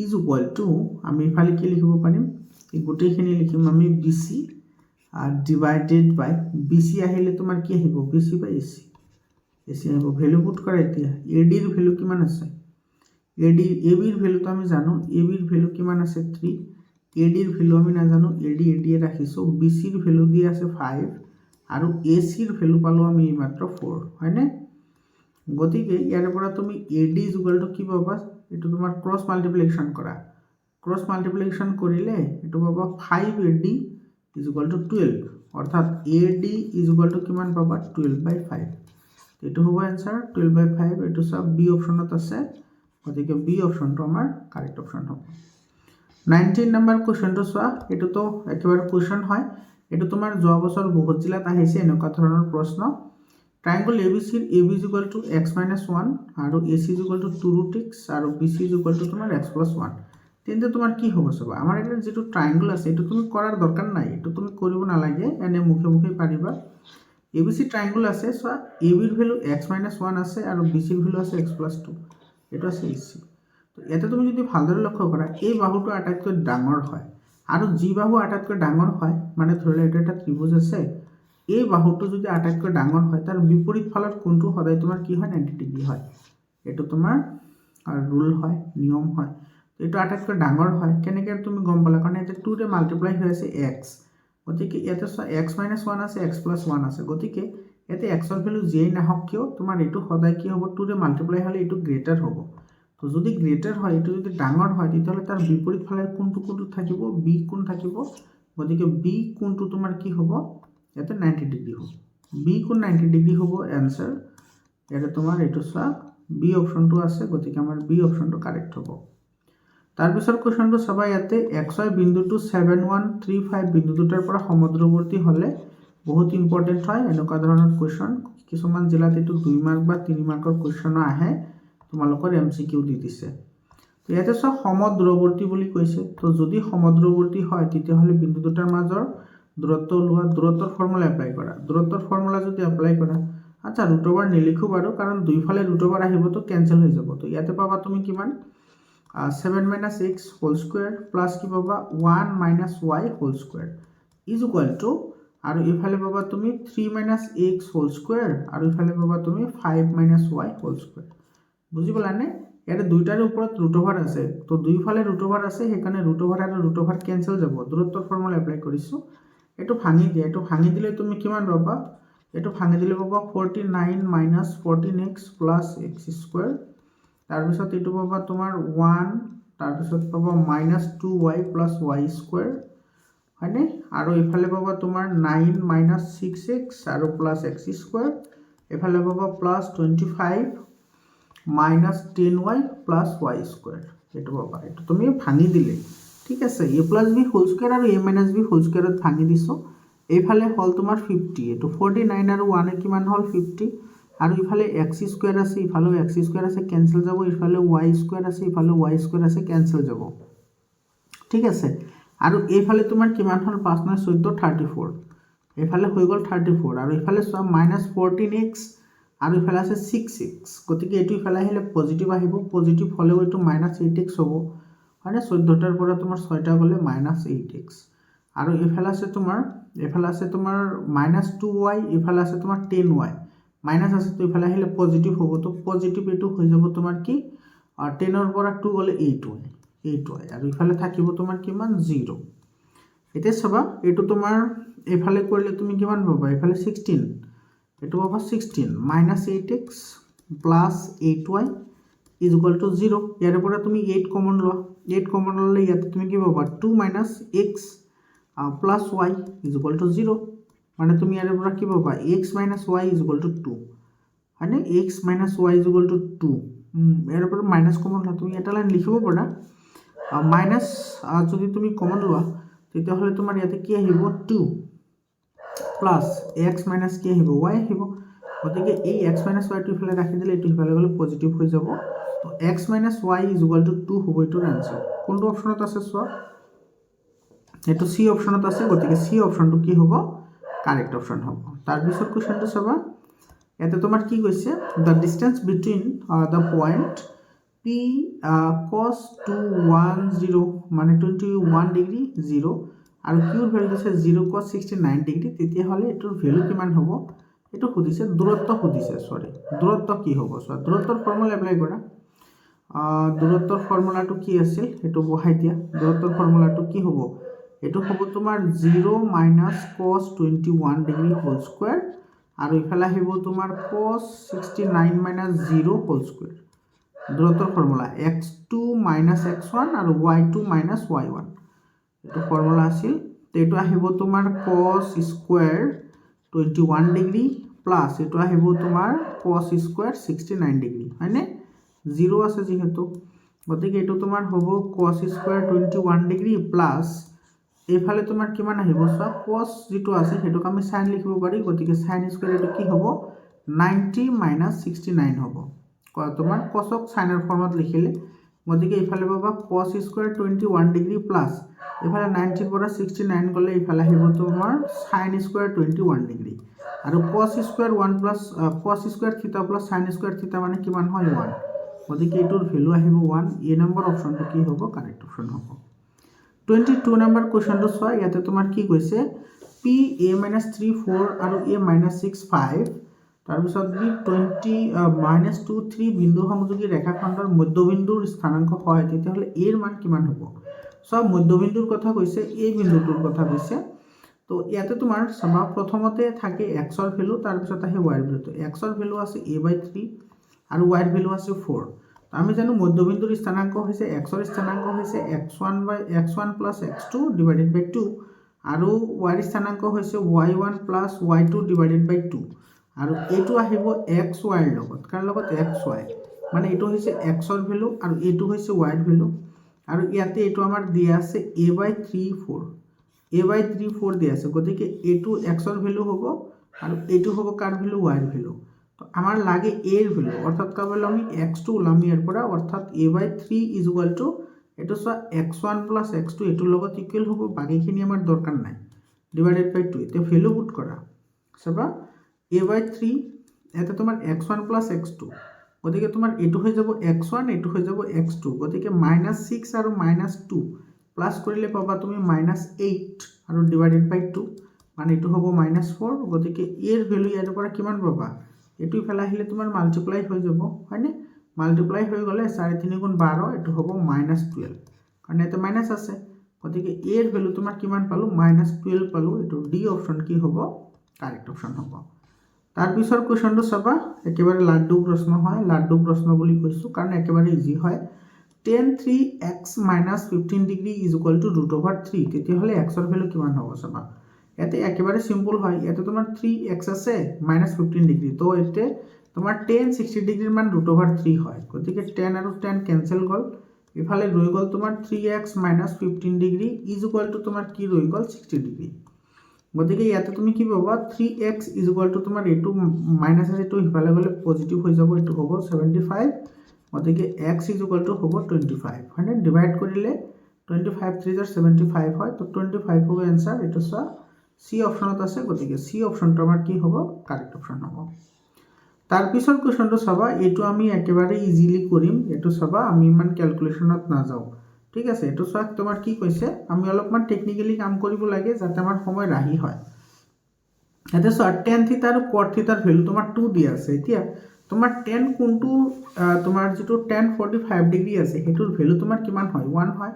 is equal to, আমি ইফালে কি লিখিব পাৰিম? এই গোটেইখিনি লিখিম আমি B C divided by, B C আহিলে তোমাৰ কি আহিব? B C by A C, A C আহিব। ভেলু পুট কৰা এতিয়া, এ ডিৰ ভেলু কিমান আছে? এ বিৰ ভেলুটো আমি জানো, এ বিৰ ভেলু কিমান আছে? 3, এ ডিৰ ভেলু আমি নাজানো, এ ডিয়ে ৰাখিছোঁ, বি চিৰ ভেলু দি আছে 5, আৰু এ চিৰ ভেলু পালোঁ আমি মাত্ৰ 4, হয়নে? গতিকে ইয়াৰ পৰা তুমি এ ডি ইজ ইকুৱেল টু কি পাবা? এইটো তোমাৰ ক্ৰছ মাল্টিপ্লিকেশ্যন কৰা, ক্ৰছ মাল্টিপ্লিকেশ্যন কৰিলে এইটো পাবা 5 এ ডি ইজ ইকুৱেল টু 12, অৰ্থাৎ এ ডি ইজ ইকুৱেল টু কিমান পাবা? 12/5, এইটো হ'ব এনচাৰ 12/5। এইটো চব বি অপশ্যনত আছে, গতিকে বি অপশ্যনটো আমাৰ কাৰেক্ট অপশ্যন হ'ব। 19 নম্বৰ কুৱেশ্যনটো চোৱা, এইটোতো একেবাৰে কুৱেশ্যন হয়, এইটো তোমাৰ যোৱা বছৰ বহুত জিলাত আহিছে এনেকুৱা ধৰণৰ প্ৰশ্ন। ট্ৰাইংগল এ বি চিৰ A B is equal to x-1 আৰু A C is equal to 2√x আৰু B C is equal to তোমাৰ x+1, তেন্তে তোমাৰ কি হ'ব? চাবা, আমাৰ এটা যিটো ট্ৰাইংগল আছে, এইটো তুমি কৰাৰ দৰকাৰ নাই, এইটো তুমি কৰিব নালাগে, এনে মুখে মুখে পাৰিবা। এ বি চি ট্ৰাইংগল আছে, চোৱা, এ বিৰ ভেলু x-1 আছে আৰু বি চিৰ ভেলু আছে x+2, এইটো আছে এ চি। তো ইয়াতে তুমি যদি ভালদৰে লক্ষ্য কৰা, এই বাহুটো আটাইতকৈ ডাঙৰ হয়, আৰু যি বাহু আটাইতকৈ ডাঙৰ হয়, মানে ধৰি লোৱা এইটো এটা ত্ৰিভুজ আছে, এই বাহুটো যদি আটাইতকৈ ডাঙৰ হয়, তাৰ বিপৰীত ফালত কোণটো সদায় তোমাৰ কি হয়? 90 ডিগ্ৰী হয়। এইটো তোমাৰ ৰুল হয়, নিয়ম হয়। এইটো আটাইতকৈ ডাঙৰ হয়, কেনেকৈ তুমি গম পালা? কাৰণ ইয়াতে 2ৰে মাল্টিপ্লাই হৈ আছে x, গতিকে ইয়াতে চোৱা x-1 আছে, x+1 আছে, গতিকে ইয়াতে xৰ ভেলু যিয়েই নাহক কিয়, তোমাৰ এইটো সদায় কি হ'ব? 2ৰে মাল্টিপ্লাই হ'লে এইটো গ্ৰেটাৰ হ'ব। তো যদি গ্ৰেটাৰ হয়, এইটো যদি ডাঙৰ হয়, তেতিয়াহ'লে তাৰ বিপৰীত ফালে কোনটো থাকিব? বি কোণ থাকিব, গতিকে বি কোণটো তোমাৰ কি হ'ব? ইয়াতে 90 ডিগ্ৰী হ'ব, বি কোণ 90 ডিগ্ৰী হ'ব এনচাৰ। ইয়াতে তোমাৰ এইটো চোৱা বি অপশ্যনটো আছে, গতিকে আমাৰ বি অপশ্যনটো কাৰেক্ট হ'ব। তাৰপিছৰ কুৱেশ্যনটো চাবা, ইয়াতে XY বিন্দুটো 7,1,3,5 বিন্দু দুটাৰ পৰা সমুদ্ৰৱৰ্তী হ'লে বহুত ইম্পৰ্টেণ্ট হয় এনেকুৱা ধৰণৰ কুৱেশ্যন। কিছুমান জিলাত এইটো 2 মাৰ্ক বা 3 মাৰ্কৰ কুৱেশ্যনো আহে, তোমালোকৰ MCQ দি দিছে। তো ইয়াতে চোৱা, সমদ্ৰৱৰ্তী বুলি কৈছে, তো যদি সমদ্ৰৱৰ্তী হয়, তেতিয়াহ'লে বিন্দু দুটাৰ মাজৰ দূৰত্ব ওলোৱা, দূৰত্বৰ ফৰ্মুলা এপ্লাই কৰা। দূৰত্বৰ ফৰ্মুলা যদি এপ্লাই কৰা, আচ্ছা, √/, নিলিখোঁ বাৰু, কাৰণ দুইফালে √/, আহিব, তো কেঞ্চেল হৈ যাব। তো ইয়াতে পাবা তুমি কিমান? 7 - x হোল স্কুৱেৰ প্লাছ কি পাবা? 1 - y whole square is equal to, আৰু ইফালে পাবা তুমি 3 - x হোল স্কুৱেৰ, আৰু ইফালে পাবা তুমি 5 - y হোল স্কুৱেৰ। বুজি পালানে? ইয়াতে দুইটাৰ ওপৰত ৰুট অভাৰ আছে, তো দুইফালে ৰুট অভাৰ আছে, সেইকাৰণে ৰুট অভাৰ আৰু ৰুট অভাৰ কেঞ্চেল যাব। দূৰত্বৰ ফৰ্মুলা এপ্লাই কৰিছোঁ, এইটো ভাঙি দিয়া, এইটো ভাঙি দিলে তুমি কিমান পাবা, এইটো ভাঙি দিলে পাবা 49 minus 14x plus x square, তাৰপিছত এইটো পাবা তোমাৰ 1, তাৰপিছত পাবা minus 2y plus y square, হয়নে? আৰু এইফালে পাবা তোমাৰ 9 মাইনাছ 6x আৰু প্লাছ এক্স স্কুৱেৰ, এইফালে পাবা plus 25 minus 10y plus y square, এইটো পাবা। এইটো তুমি ভাঙি দিলে, ঠিক আছে, a plus b whole square আৰু a মাইনাছ বি হোল স্কুৱেৰত ভাঙি দিছোঁ। এইফালে হ'ল তোমাৰ 50, এইটো 49 আৰু 1 কিমান হ'ল 50, আৰু ইফালে এক্স স্কুৱেৰ আছে, ইফালেও এক্স স্কুৱেৰ আছে, কেঞ্চেল যাব, ইফালে y স্কুৱেৰ আছে, ইফালে y স্কুৱেৰ আছে, কেঞ্চেল যাব, ঠিক আছে। আৰু এইফালে তোমাৰ কিমান হ'ল 5 9 14 34, এইফালে হৈ গ'ল 34, আৰু এইফালে চোৱা মাইনাছ 14x আৰু ইফালে আছে 6x, গতিকে এইটো ইফালে আহিলে পজিটিভ আহিব, পজিটিভ হ'লেও এইটো মাইনাছ 8x হ'ব, হয়নে? 14টাৰ পৰা তোমাৰ 6টা গ'লে মাইনাছ 8x, আৰু এইফালে আছে তোমাৰ মাইনাছ 2y, এইফালে আছে তোমাৰ 10y, মাইনাছ আছে, তো ইফালে আহিলে পজিটিভ হ'ব, তো পজিটিভ এইটো হৈ যাব তোমাৰ কি 10ৰ পৰা 2 গ'লে 8y, আৰু ইফালে থাকিব তোমাৰ কিমান 0। এতিয়া চাবা, এইটো তোমাৰ এইফালে কৰিলে তুমি কিমান পাবা, এইফালে 16, এইটো পাবা 16 minus 8x plus 8y is equal two 0। ইয়াৰ পৰা তুমি 8 কমন লোৱা, 8 কমন ল'লে ইয়াতে তুমি কি পাবা 2 minus x plus y is equal two 0, মানে তুমি ইয়াৰ পৰা কি পাবা x minus y is equal two 2, হয়নে? x minus y is equal two 2, ইয়াৰ পৰা মাইনাছ কমন লোৱা, তুমি এটা লাইন লিখিব পাৰা, মাইনাছ যদি তুমি কমন লোৱা তেতিয়াহ'লে তোমাৰ ইয়াতে কি আহিব 2 প্লাছ এক্স মাইনাছ কি আহিব y আহিব, গতিকে এই এক্স মাইনাছ ৱাইটো ইফালে ৰাখি দিলে এইটো ইফালে গ'লে পজিটিভ হৈ যাব, তো x minus y is equal two 2 হ'ব এইটোৰ আনচাৰ। কোনটো অপশ্যনত আছে চোৱা, এইটো চি অপশ্যনত আছে, গতিকে চি অপশ্যনটো কি হ'ব কাৰেক্ট অপশ্যন হ'ব। তাৰপিছত কুৱেশ্যনটো চাবা, ইয়াতে তোমাৰ কি কৈছে, the distance between the point P কছ 210 মানে 21 ডিগ্ৰী 0 আৰু কিউৰ ভেলু দিছে 0 cos 69 ডিগ্ৰী, তেতিয়াহ'লে এইটোৰ ভেলু কিমান হ'ব, এইটো সুধিছে, দূৰত্ব সুধিছে, দূৰত্ব কি হ'ব চোৱা, দূৰত্বৰ ফৰ্মুলা এপ্লাই কৰা, দূৰত্বৰ ফৰ্মুলাটো কি আছিল সেইটো বহাই দিয়া, দূৰত্বৰ ফৰ্মুলাটো কি হ'ব, এইটো হ'ব তোমাৰ 0 minus cos 21 degree whole square, আৰু ইফালে আহিব তোমাৰ cos 69 মাইনাছ 0 হোল স্কুৱেৰ। দূৰত্বৰ ফৰ্মুলা x2 মাইনাছ x1 আৰু y2 মাইনাছ y1, এইটো ফৰ্মুলা আছিল। এইটো আহিব তোমাৰ cos স্কুৱেৰ 21 ডিগ্ৰী প্লাছ এইটো আহিব তোমাৰ cos স্কুৱেৰ 69 ডিগ্ৰী, হয়নে? 0 আছে যিহেতু, গতিকে এইটো তোমাৰ হ'ব cos স্কুৱেৰ 21 ডিগ্ৰী প্লাছ এইফালে তোমাৰ কিমান আহিব চোৱা, cos যিটো আছে সেইটোক আমি সাইন লিখিব পাৰি, গতিকে সাইন স্কুৱেৰ এইটো কি হ'ব 90 মাইনাছ 69 হ'ব, তোমাৰ cosক সাইনৰ ফৰ্মত লিখিলে, গতিকে এইফালে পাবা cos স্কুৱেৰ 21 ডিগ্ৰী প্লাছ এইফালে 90ৰ পৰা 69 গ'লে এইফালে আহিব তোমাৰ সাইন স্কুৱেৰ 21 ডিগ্ৰী, আৰু cos square 1 plus cos square থিটা প্লাছ সাইন স্কুৱেৰ থিটা মানে কিমান হয় 1, গতিকে এইটোৰ ভেলু আহিব 1, এ নম্বৰ অপশ্যনটো কি হ'ব কাৰেক্ট অপশ্যন হ'ব। 22 নম্বৰ কুৱেশ্যনটো চোৱা, ইয়াতে তোমাৰ কি কৈছে পি a মাইনাছ 3 4 আৰু a মাইনাছ 6 5, তাৰপিছত বি 20 মাইনাছ 2 3 বিন্দু সংযোগী ৰেখাখণ্ডৰ মধ্যবিন্দুৰ স্থানাংক হয়, তেতিয়াহ'লে এৰ মান কিমান হ'ব। চোৱা, মধ্যবিন্দুৰ কথা কৈছে, এই বিন্দুটোৰ কথা কৈছে, তো ইয়াতে তোমাৰ চাবা প্ৰথমতে থাকে এক্সৰ ভেলু, তাৰপিছত আহে ৱাইৰ ভেলুটো, এক্সৰ ভেলু আছে a/3 আৰু ৱাইৰ ভেলু আছে 4, আমি জানো মধ্যবিন্দুৰ স্থানাংক হৈছে এক্সৰ স্থানাংক হৈছে x1 প্লাছ x2 ডিভাইডেড বাই 2, আৰু ৱাইৰ স্থানাংক হৈছে y1 প্লাছ y2 ডিভাইডেড বাই 2, আৰু এইটো আহিব এক্স ৱাইৰ লগত, কাৰ লগত এক্স ৱাই, মানে এইটো হৈছে এক্সৰ ভেলু আৰু এইটো হৈছে ৱাইৰ ভেলু, আৰু ইয়াতে এইটো আমাৰ দিয়া আছে a/3 4 দিয়া আছে, গতিকে এইটো এক্সৰ ভেলু হ'ব আৰু এইটো হ'ব কাৰ ভেলু ৱাইৰ ভেলু, তো আমাৰ লাগে এৰ ভেলু, অৰ্থাৎ কাবলে আমি x2 ওলাম ইয়াৰ পৰা, অৰ্থাৎ a/3 ইজ ইকুৱেল টু এইটো চোৱা x1 প্লাছ x2 এইটোৰ লগত ইকুৱেল হ'ব, বাকীখিনি আমাৰ দৰকাৰ নাই, ডিভাইডেড বাই 2, এতিয়া ভেলু পুট কৰা, চাবা a/3 এটা তোমাৰ x1 প্লাছ x2, গতিকে তোমাৰ এইটো হৈ যাব x1 এইটো হৈ যাব x2, গতিকে -6 আৰু -2 প্লাছ কৰিলে পাবা তুমি -8 আৰু ডিভাইডেড বাই 2, মানে এইটো হ'ব -4, গতিকে এৰ ভেলু ইয়াৰ পৰা কিমান পাবা, এইটো ইফালে আহিলে তোমাৰ মাল্টিপ্লাই হৈ যাব, হয়নে? মাল্টিপ্লাই হৈ গ'লে 4 3 গুণ 12 এইটো হ'ব -12 কাৰণ ইয়াতে মাইনাছ আছে গতিকে a এৰ ভ্যালু তোমাৰ কিমান পালো -12 পালো এইটো ডি অপশন কি হ'ব কারেক্ট অপশন হ'ব তাৰ পিছৰ কোৱেশ্চনটো চাবা একেবাৰে লাড্ডু প্ৰশ্ন হয় লাড্ডু প্ৰশ্ন বুলি কৈছো কাৰণ একেবাৰে ইজি হয় tan 3x - 15 ডিগ্ৰী = √3 তেতিয়াহলে x এৰ ভ্যালু কিমান হ'ব চাবা ইয়াতে একেবাৰে সিম্পল হয় ইয়াতে তোমাৰ 3x আছে -15 ডিগ্ৰী তো এতে তোমাৰ tan 60 ডিগ্ৰীৰ মান √3 হয় গতিকে tan আৰু tan ক্যান্সেল গল ইফালে ৰৈ গল তোমাৰ 3x - 15 ডিগ্ৰী = তোমাৰ কি ৰৈ গল 60 ডিগ্ৰী গতিকে ইয়াতে তুমি কি পাবা 3x = তোমাৰ এটো মাইনাস আছে এটো ইফালে গলে পজিটিভ হৈ যাব এটো হ'ব 75 গতিকে x = হ'ব 25 মানে ডিভাইড কৰিলে 25 3 75 হয় তো 25 হ'ব आंसर এটো সা সি অপশনত আছে গতিকে সি অপশনটো আমাৰ কি হ'ব কাৰেক্ট অপশন হ'ব তাৰ পিছৰ কোৱেশ্চনটো চাবা এটো আমি একেবাৰে ইজিলি কৰিম এটো চাবা আমি ইমান ক্যালকুলেশনত না যাও ঠিক আছে এটো সব তোমাৰ কি কৈছে আমি অলপমান টেকনিক্যালি কাম কৰিব লাগে যাতে আমাৰ সময় ৰাহি হয় এতে সব tan থিটা আৰু cot থিটাৰ ভ্যালু তোমাৰ 2 দিয়া আছে এতিয়া তোমাৰ tan কোনটো তোমাৰ যেটো tan 45 ডিগ্ৰী আছে হেতুৰ ভ্যালু তোমাৰ কিমান হয় 1 হয়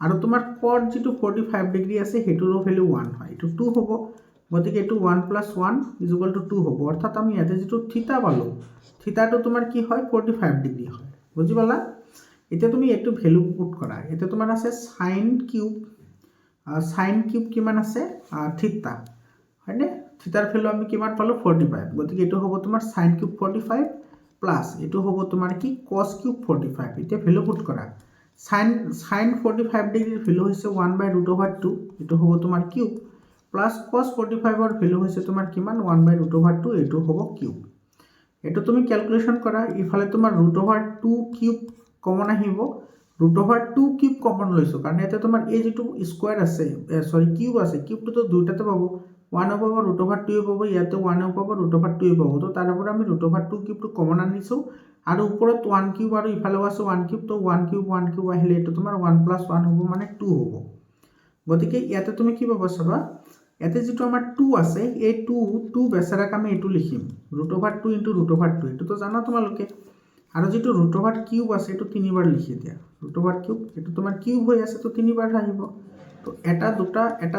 আৰু তোমাৰ cot যেটো 45 ডিগ্ৰী আছে হেতুৰ ভ্যালু 1 হয় এটো 2 হ'ব গতিকে এটো 1 + 1 = 2 হ'ব অৰ্থাৎ আমি ইয়াতে যেটো থিটা পালো থিটাটো তোমাৰ কি হয় 45 ডিগ্ৰী হয় বুজি পালা এতিয়া তুমি এটো ভ্যালু পুট কৰা এটা তোমাৰ আছে sin কিউব কিমান আছে থিটা হয়নে থিটাৰ ভ্যালু আমি কিমান পালো 45 গতিকে এটো হ'ব তোমাৰ sin কিউব 45 প্লাস এটো হ'ব তোমাৰ কি cos কিউব 45 এটা ভ্যালু পুট কৰা sin 45 ডিগ্ৰীৰ ভ্যালু হৈছে 1/√2 এটো হ'ব তোমাৰ কিউব প্লাস cos 45 এৰ ভ্যালু হৈছে তোমাৰ কিমান 1/√2 এটো হ'ব কিউব এটো তুমি ক্যালকুলেশন কৰা ইফালে তোমাৰ √2 কিউব কমন আহিব √2 কিউব কমন লৈছো কাৰণ এতে তোমাৰ এই যেটো স্কয়ার আছে সরি কিউব আছে কিউবটো তো দুইটাতে পাবো 1 পাবো √2 পাবো ইয়াতে 1 পাবো √2 পাবো তো তার উপর আমি √2 কিউবটো কমন আনিছো আৰু উপৰত 1 কিউব আৰু ইফালে আছে 1 কিউব তো 1 কিউব আহিলে এটো তোমাৰ 1 + 1 হ'ব মানে 2 হ'ব গতিকে ইয়াতে তুমি কি পাবা চাবা এতে যেটো আমাৰ 2 আছে এই 2 বেচাৰাক আমি এটো লিখিম √2 * √2 এটো তো জানা তোমালোকে আৰু যেটো √2 কিউব আছে এটো তিনিবাৰ লিখি দিয়া √2 কিউব এটো তোমাৰ কিউব হৈ আছে তো তিনিবাৰ আহিব তো এটা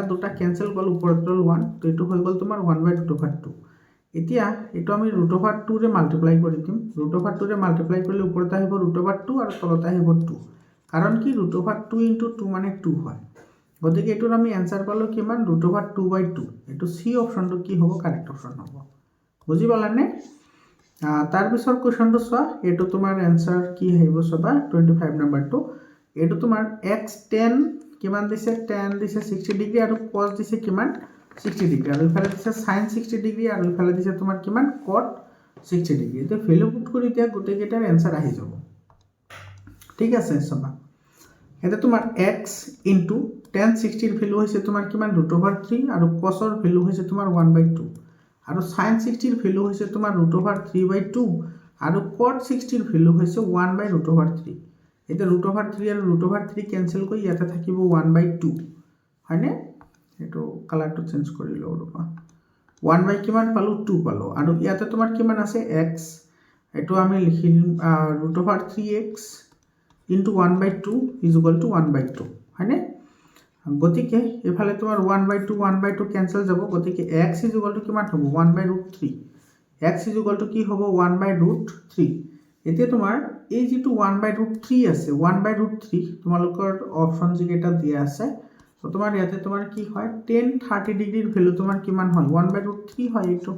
দুটা ক্যান্সেল গল ওপৰত ৰল 1 তো এটো হৈ গল তোমাৰ 1/√2 এতিয়া এটো আমি √2 ৰে মাল্টিপ্লাই কৰি দিম √2 ৰে মাল্টিপ্লাই কৰিলে ওপৰত আহিব √2 আৰু তলত আহিব 2 কাৰণ কি √2 * 2 মানে 2 হয় গতিকে এটোৰ আমি आंसर পালো কিমান √2/2 এটো সি অপশনটো কি হ'ব কারেক্ট অপশন হ'ব বুজি পালানে তাৰ পিছৰ কোৱেশ্চনটো চোৱা এটো তোমাৰ आंसर কি আহিব চাবা 25 নম্বৰটো এটো তোমাৰ x tan কিমান দিছে tan দিছে 60 ডিগ্ৰী আৰু cos দিছে কিমান 60 ডিগ্ৰী আৰু ইফালে দিছে sin 60 ডিগ্ৰী আৰু ইফালে দিছে তোমাৰ কিমান cot 60 ডিগ্ৰী এটো ভ্যালু পুট কৰি দিয়া গোটেই কেটাৰ आंसर আহি যাব ঠিক আছে চাবা এটা তোমাৰ x * tan 60 এৰ ভ্যালু হইছে তোমাৰ কিমান √3 আৰু cos এৰ ভ্যালু হইছে তোমাৰ 1/2 আৰু sin 60 এৰ ভ্যালু হইছে তোমাৰ √3/2 আৰু cot 60 এৰ ভ্যালু হইছে 1/√3 এটা √3 আৰু √3 ক্যান্সেল কৰি ইয়াতে থাকিব 1/2 হয়নে এটো কালাৰটো চেঞ্জ কৰি লও ৰবা 1 কিমান পালো 2 পালো আৰু ইয়াতে তোমাৰ কিমান আছে x এটো আমি লিখিম √3x * 1/2 = 1/2 হয়নে গতিকে এফালে তোমাৰ 1/2 ক্যান্সেল যাব গতিকে x = কিমান হ'ব 1/√3 x = কি হ'ব 1/√3 এতিয়া তোমাৰ এই যেটো 1/√3 আছে 1/√3 তোমালোকৰ অপচন যেটা দিয়া আছে তো তোমাৰ ইয়াতে তোমাৰ কি হয় tan 30 ডিগ্ৰীৰ ভ্যালু তোমাৰ কিমান হয় 1/√3 হয় এটো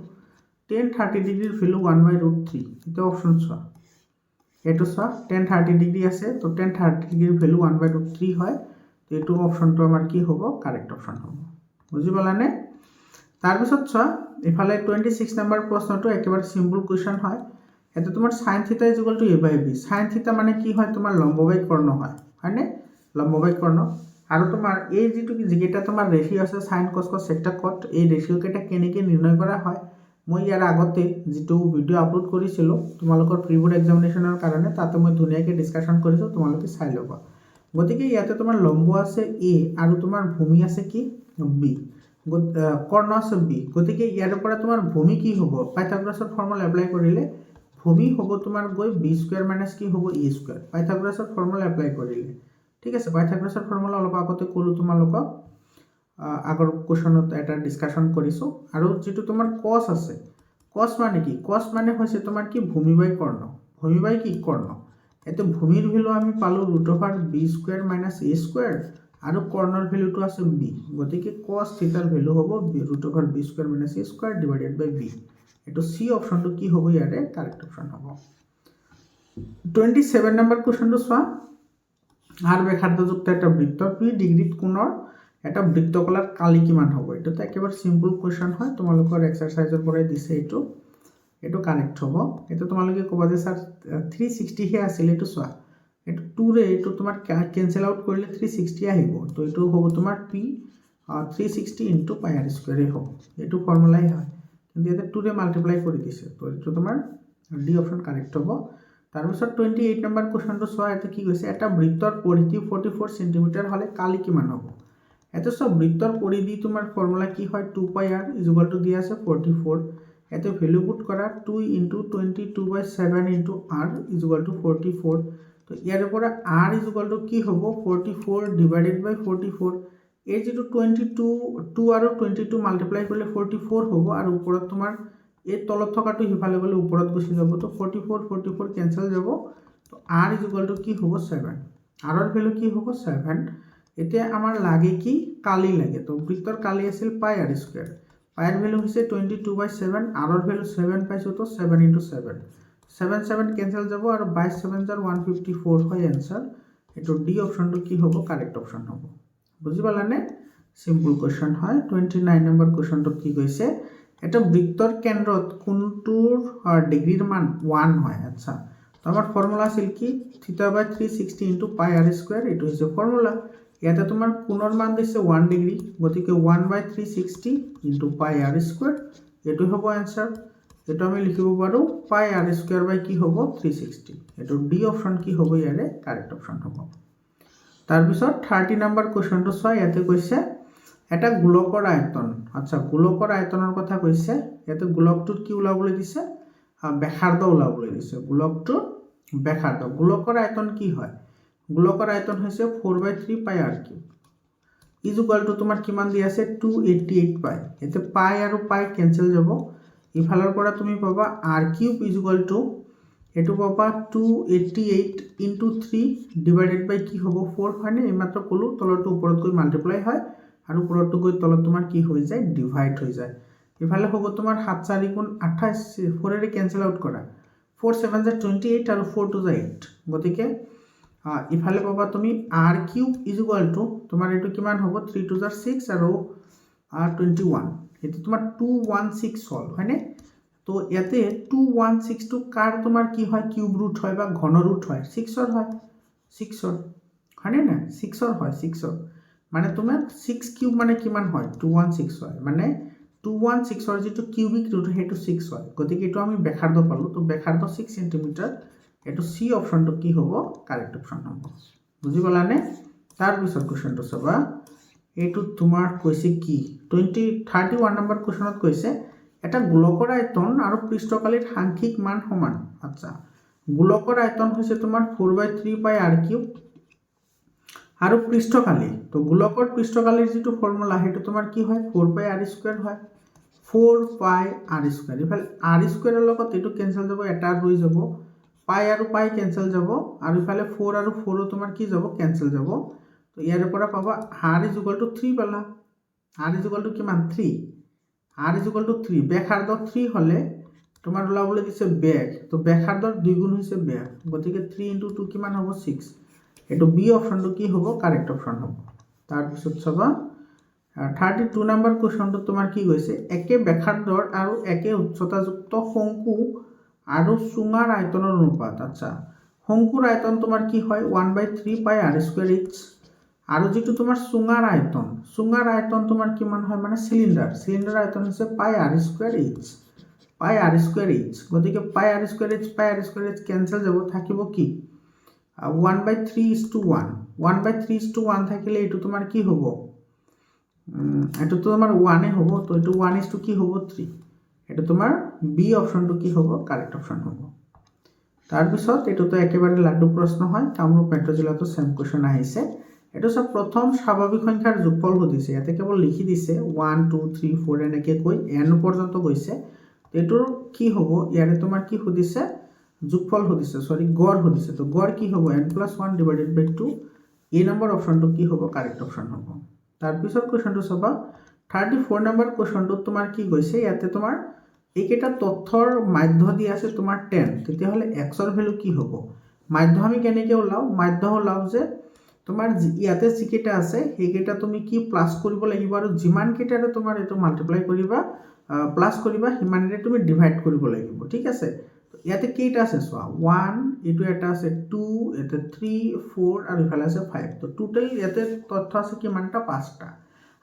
tan 30 ডিগ্ৰীৰ ভ্যালু 1/√3 এটা অপশন চোৱা এটো চোৱা tan 30 ডিগ্ৰী আছে তো tan 30 ডিগ্ৰীৰ ভ্যালু 1/√3 হয় তো এটো অপশনটো আমাৰ কি হ'ব কাৰেক্ট অপশন হ'ব বুজি পালানে তাৰ পিছত চোৱা এফালে 26 নম্বৰ প্ৰশ্নটো একেবাৰে সিম্পল কোৱেশ্চন হয় এটা তোমাৰ sin θ = a/b sin θ মানে কি হয় তোমাৰ লম্ববাহী কৰ্ণ হয় হয়নে লম্ববাহী কৰ্ণ আৰু তোমাৰ এই যেটা তোমাৰ ৰেশিও আছে sin cos sec cot এই ৰেশিও কেটা কেনেকৈ নিৰ্ণয় কৰা হয় মই ইয়াৰ আগতে যেটো ভিডিও আপলোড কৰিছিলো তোমালোকৰ প্ৰি বোৰ্ড এক্সামিনেশনৰ কাৰণে তাতে মই ধুনিয়াকৈ ডিসকাশন কৰিছো তোমালোকে চাই লবা গতিকে ইয়াতে তোমাৰ লম্ব আছে a আৰু তোমাৰ ভূমি আছে কি b কৰ্ণ আছে b গতিকে ইয়াৰ পৰা তোমাৰ ভূমি কি হ'ব পাইথাগোৰাছৰ ফৰ্মুলা এপ্লাই কৰিলে ভূমি হ'ব তোমাৰ গৈ বি স্কুৱেৰ মাইনাছ কি হ'ব ই স্কুৱেৰ পাইথাগোৰাছৰ ফৰ্মুলা এপ্লাই কৰিলে ঠিক আছে পাইথাগোৰাছৰ ফৰ্মুলা অলপ আগতে ক'লোঁ তোমালোকক আগৰ কুৱেশ্যনত এটা ডিছকাশ্যন কৰিছোঁ আৰু যিটো তোমাৰ কছ আছে কছ মানে কি কছ মানে হৈছে তোমাৰ কি ভূমি বাই কৰ্ণ ভূমি বাই কি কৰ্ণ এতে ভূমিৰ ভ্যালু আমি পালোঁ √বি স্কুৱেৰ মাইনাছ এ স্কুৱেৰ আৰু কৰ্ণৰ ভ্যালুটো আছে বি গতিকে কছ থিটাৰ ভ্যালু হ'ব √B square minus A square divided by B এটো সি অপশনটো কি হ'ব ইয়াৰে কাৰেক্ট অপশন হ'ব 27 নম্বৰ কোৱেশ্যনটো চোৱা আৰ ব্যাসাৰ্ধযুক্ত একটা বৃত্ত পি ডিগ্ৰীত কোণৰ এটা বৃত্তকলাৰ কালি কিমান হ'ব এটো একেবাৰে সিম্পল কোৱেশ্যন হয় তোমালোকৰ এক্সাৰসাইজৰ পৰাই দিছে এটো কাৰেক্ট হ'ব এটো তোমালোকে ক'বা যে স্যাৰ 360 হে আছিল এটো চোৱা এটো 2 ৰে এটো তোমাৰ কেনসেল আউট কৰিলে 360 আহিব তো এটো হ'ব তোমাৰ p 360 ইনটু পাই r স্কয়াৰ হ'ব এটো ফৰ্মুলাই হয় কিন্তু এটা 2 ৰে মাল্টিপ্লাই কৰি দিছে তো এটো তোমাৰ ডি অপশন কাৰেক্ট হ'ব তাৰপিছত 28 নম্বৰ কোৱেশ্যনটো চোৱা এটো কি কৈছে এটা বৃত্তৰ পৰিধি 44 সেন্টিমিটাৰ হলে কালি কিমান হ'ব এটো সব বৃত্তৰ পৰিধি তোমাৰ ফৰ্মুলা কি হয় 2 পাই r = দিয়া আছে 44 এটো ভ্যালু পুট কৰা 2 * 22/7 * r = 44 তো ইয়াৰ পৰা r = কি হ'ব 44 ডিভাইডেড বাই 44 এই যেটো 2 আৰু 22 মাল্টিপ্লাই কৰিলে 44 হ'ব আৰু ওপৰত তোমাৰ এই তলত থকাটো হিফালে গলে ওপৰত গুছি যাব তো 44 কেনসেল যাব তো r = কি হ'ব 7 r ৰ ভ্যালু কি হ'ব 7 এতিয়া আমাৰ লাগে কি কালি লাগে তো বৃত্তৰ কালি আছিল পাই r স্কয়াৰ পাই ৰ ভ্যালু হৈছে 22/7 r ৰ ভ্যালু 7 পাইছো তো 7 * 7 7 কেনসেল যাব আৰু 22 7 154 হয় आंसर এটো ডি অপশনটো কি হ'ব কারেক্ট অপশন হ'ব বুজি পালানে সিম্পল কোৱেশ্যন হয় 29 নম্বৰ কোৱেশ্যনটো কি কৈছে এটা বৃত্তৰ কেন্দ্ৰত কোণটোৰ ডিগ্ৰীৰ মান 1 হয় আচ্ছা তো আমাৰ ফৰ্মুলা আছিল কি θ/360 * পাই r স্কয়াৰ এটো হৈছে ফৰ্মুলা ইয়াতে তোমাৰ কোণৰ মান দিছে 1 ডিগ্ৰী গতিকে 1/360 * পাই r স্কয়াৰ এটো হ'ব आंसर এটো আমি লিখিব পাৰো পাই r স্কয়াৰ বাই কি হ'ব 360 এটো ডি অপশন কি হ'ব ইয়াৰে কাৰেক্ট অপশন হ'ব তাৰ পিছত 30 নম্বৰ কোৱেশ্যনটো চোৱা ইয়াতে কৈছে এটা গোলকৰ আয়তন আচ্ছা গোলকৰ আয়তনৰ কথা কৈছে ইয়াতে গোলকটোৰ কি ওলাবলৈ দিছে ব্যাসাৰ্ধ ওলাবলৈ দিছে গোলকটোৰ ব্যাসাৰ্ধ গোলকৰ আয়তন কি হয় গোলকৰ আয়তন হৈছে 4/3 পাই r কিউব = তোমাৰ কিমান দি আছে 288 পাই এতে পাই আৰু পাই কেনসেল যাব ইফালৰ পৰা তুমি পাবা r কিউব = এটো পাবা 288 * 3 ডিভাইডেড বাই কি হ'ব 4 হয়নে এইমাত্ৰ কলো তলটো ওপৰত গৈ মাল্টিপ্লাই হয় আৰু ওপৰটো গৈ তলত তোমাৰ কি হৈ যায় ডিভাইড হৈ যায় ইফালে হ'ব তোমাৰ 7 4 * 28 4 ৰে কেনসেল আউট কৰা 4 7 28 আৰু 4 2 8 গতিকে ইফালে পাবা তুমি r কিউব = তোমাৰ এটো কিমান হ'ব 3 2 6 আৰু 21 এটো তোমাৰ 216 হল হয়নে তো ইয়াতে 216 টো কাৰ তোমাৰ কি হয় কিউব ৰুট হয় বা ঘন ৰুট হয় 6 ৰ হয় 6 ৰ হয়নে না 6 ৰ হয় 6 ৰ মানে তোমাৰ 6 কিউব মানে কিমান হয় 216 হয় মানে 216 ৰ যেটো কিউবিক ৰুট হেটো 6 হয় গতিকে এটো আমি ব্যাসাৰ্ধ পালো তো ব্যাসাৰ্ধ 6 সেন্টিমিটাৰ এটো সি অপশনটো কি হ'ব কাৰেক্ট অপশন হ'ব বুজি পালানে তাৰ পিছত কোৱেশ্যনটো চাবা এটো তোমাৰ কৈছে কি 31 নম্বৰ কোৱেশ্যনত কৈছে এটা গোলকৰ আয়তন আৰু পৃষ্ঠকালীৰ সাংখ্যিক মান সমান আচ্ছা গোলকৰ আয়তন হৈছে তোমাৰ 4/3 পাই r কিউব আৰু পৃষ্ঠকালী তো গোলকৰ পৃষ্ঠকালীৰ যেটো ফৰ্মুলা হেটো তোমাৰ কি হয় 4 পাই r স্কয়াৰ হয় 4 পাই r স্কয়াৰ ইফালে r স্কয়াৰৰ লগত এটো কেনসেল যাব এটা ৰৈ যাব পাই আৰু পাই কেনসেল যাব আৰু ইফালে 4 আৰু 4 তোমাৰ কি যাব কেনসেল যাব তো ইয়াৰ পৰা পাবা r = 3 পালা r = কিমান 3 r = 3 ব্যাসাৰ্ধ 3 হলে তোমাৰ ওলাবলৈ দিছে ব্যাস তো ব্যাসাৰ্ধৰ দ্বিগুণ হৈছে ব্যাস গতিকে 3 * 2 কিমান হ'ব 6 এটো বি অপশনটো কি হ'ব কারেক্ট অপশন হ'ব তাৰ পিছত চাবা 32 নম্বৰ কোৱেশ্যনটো তোমাৰ কি কৈছে একে ব্যাসাৰ্ধৰ আৰু একে উচ্চতাযুক্ত শংকু আৰু চুঙাৰ আয়তনৰ অনুপাত আচ্ছা শংকুৰ আয়তন তোমাৰ কি হয় 1/3 পাই r স্কয়াৰ h আৰু যেটো তোমাৰ চুঙাৰ আয়তন তোমাৰ কিমান হয় মানে সিলিন্ডাৰ আয়তন হৈছে পাই r স্কয়াৰ h গতিকে পাই r স্কয়াৰ h কেনসেল যাব থাকিব কি 1/3:1 1/3:1 থাকিলে এটো তোমাৰ কি হ'ব এটো তো তোমাৰ 1 এ হ'ব তো এটো 1 কি হ'ব 3 এটো তোমাৰ বি অপশনটো কি হ'ব কাৰেক্ট অপশন হ'ব তাৰপিছত এইটোতো একেবাৰে লাড্ডু প্ৰশ্ন হয়, কামৰূপ মেট্ৰ' জিলাতো চেম কুৱেশ্যন আহিছে। এইটো চব প্ৰথম স্বাভাৱিক সংখ্যাৰ যোগফল সুধিছে, ইয়াতে কেৱল লিখি দিছে 1 2 3 4 এনেকৈ কৈ n পৰ্যন্ত গৈছে। এইটোৰ কি হ'ব, ইয়াৰে তোমাৰ কি সুধিছে, যোগফল সুধিছে, গড় সুধিছে। তো গড় কি হ'ব, n+1 ডিভাইডেড বাই 2। এই নম্বৰ অপশ্যনটো কি হ'ব, কাৰেক্ট অপশ্যন হ'ব। তাৰপিছত কুৱেশ্যনটো চাবা, 34 নম্বৰ কুৱেশ্যনটোত তোমাৰ কি গৈছে, ইয়াতে তোমাৰ এইকেইটা তথ্যৰ মাধ্য দিয়া আছে তোমাৰ 10, তেতিয়াহ'লে এক্সৰ ভেলু কি হ'ব। মাধ্য আমি কেনেকৈ ওলাওঁ, মাধ্য ওলাওঁ যে তোমাৰ ইয়াতে যিকেইটা আছে সেইকেইটা তুমি কি প্লাছ কৰিব লাগিব, আৰু যিমানকেইটাৰে তোমাৰ এইটো মাল্টিপ্লাই কৰিবা প্লাছ কৰিবা সিমানেৰে তুমি ডিভাইড কৰিব লাগিব, ঠিক আছে। ইয়াতে কেইটা আছে চোৱা, 1, এইটো এটা আছে 2, এটা 3 4 আৰু ইফালে আছে 5। তো টোটেল ইয়াতে তথ্য আছে কিমানটা, 5টা।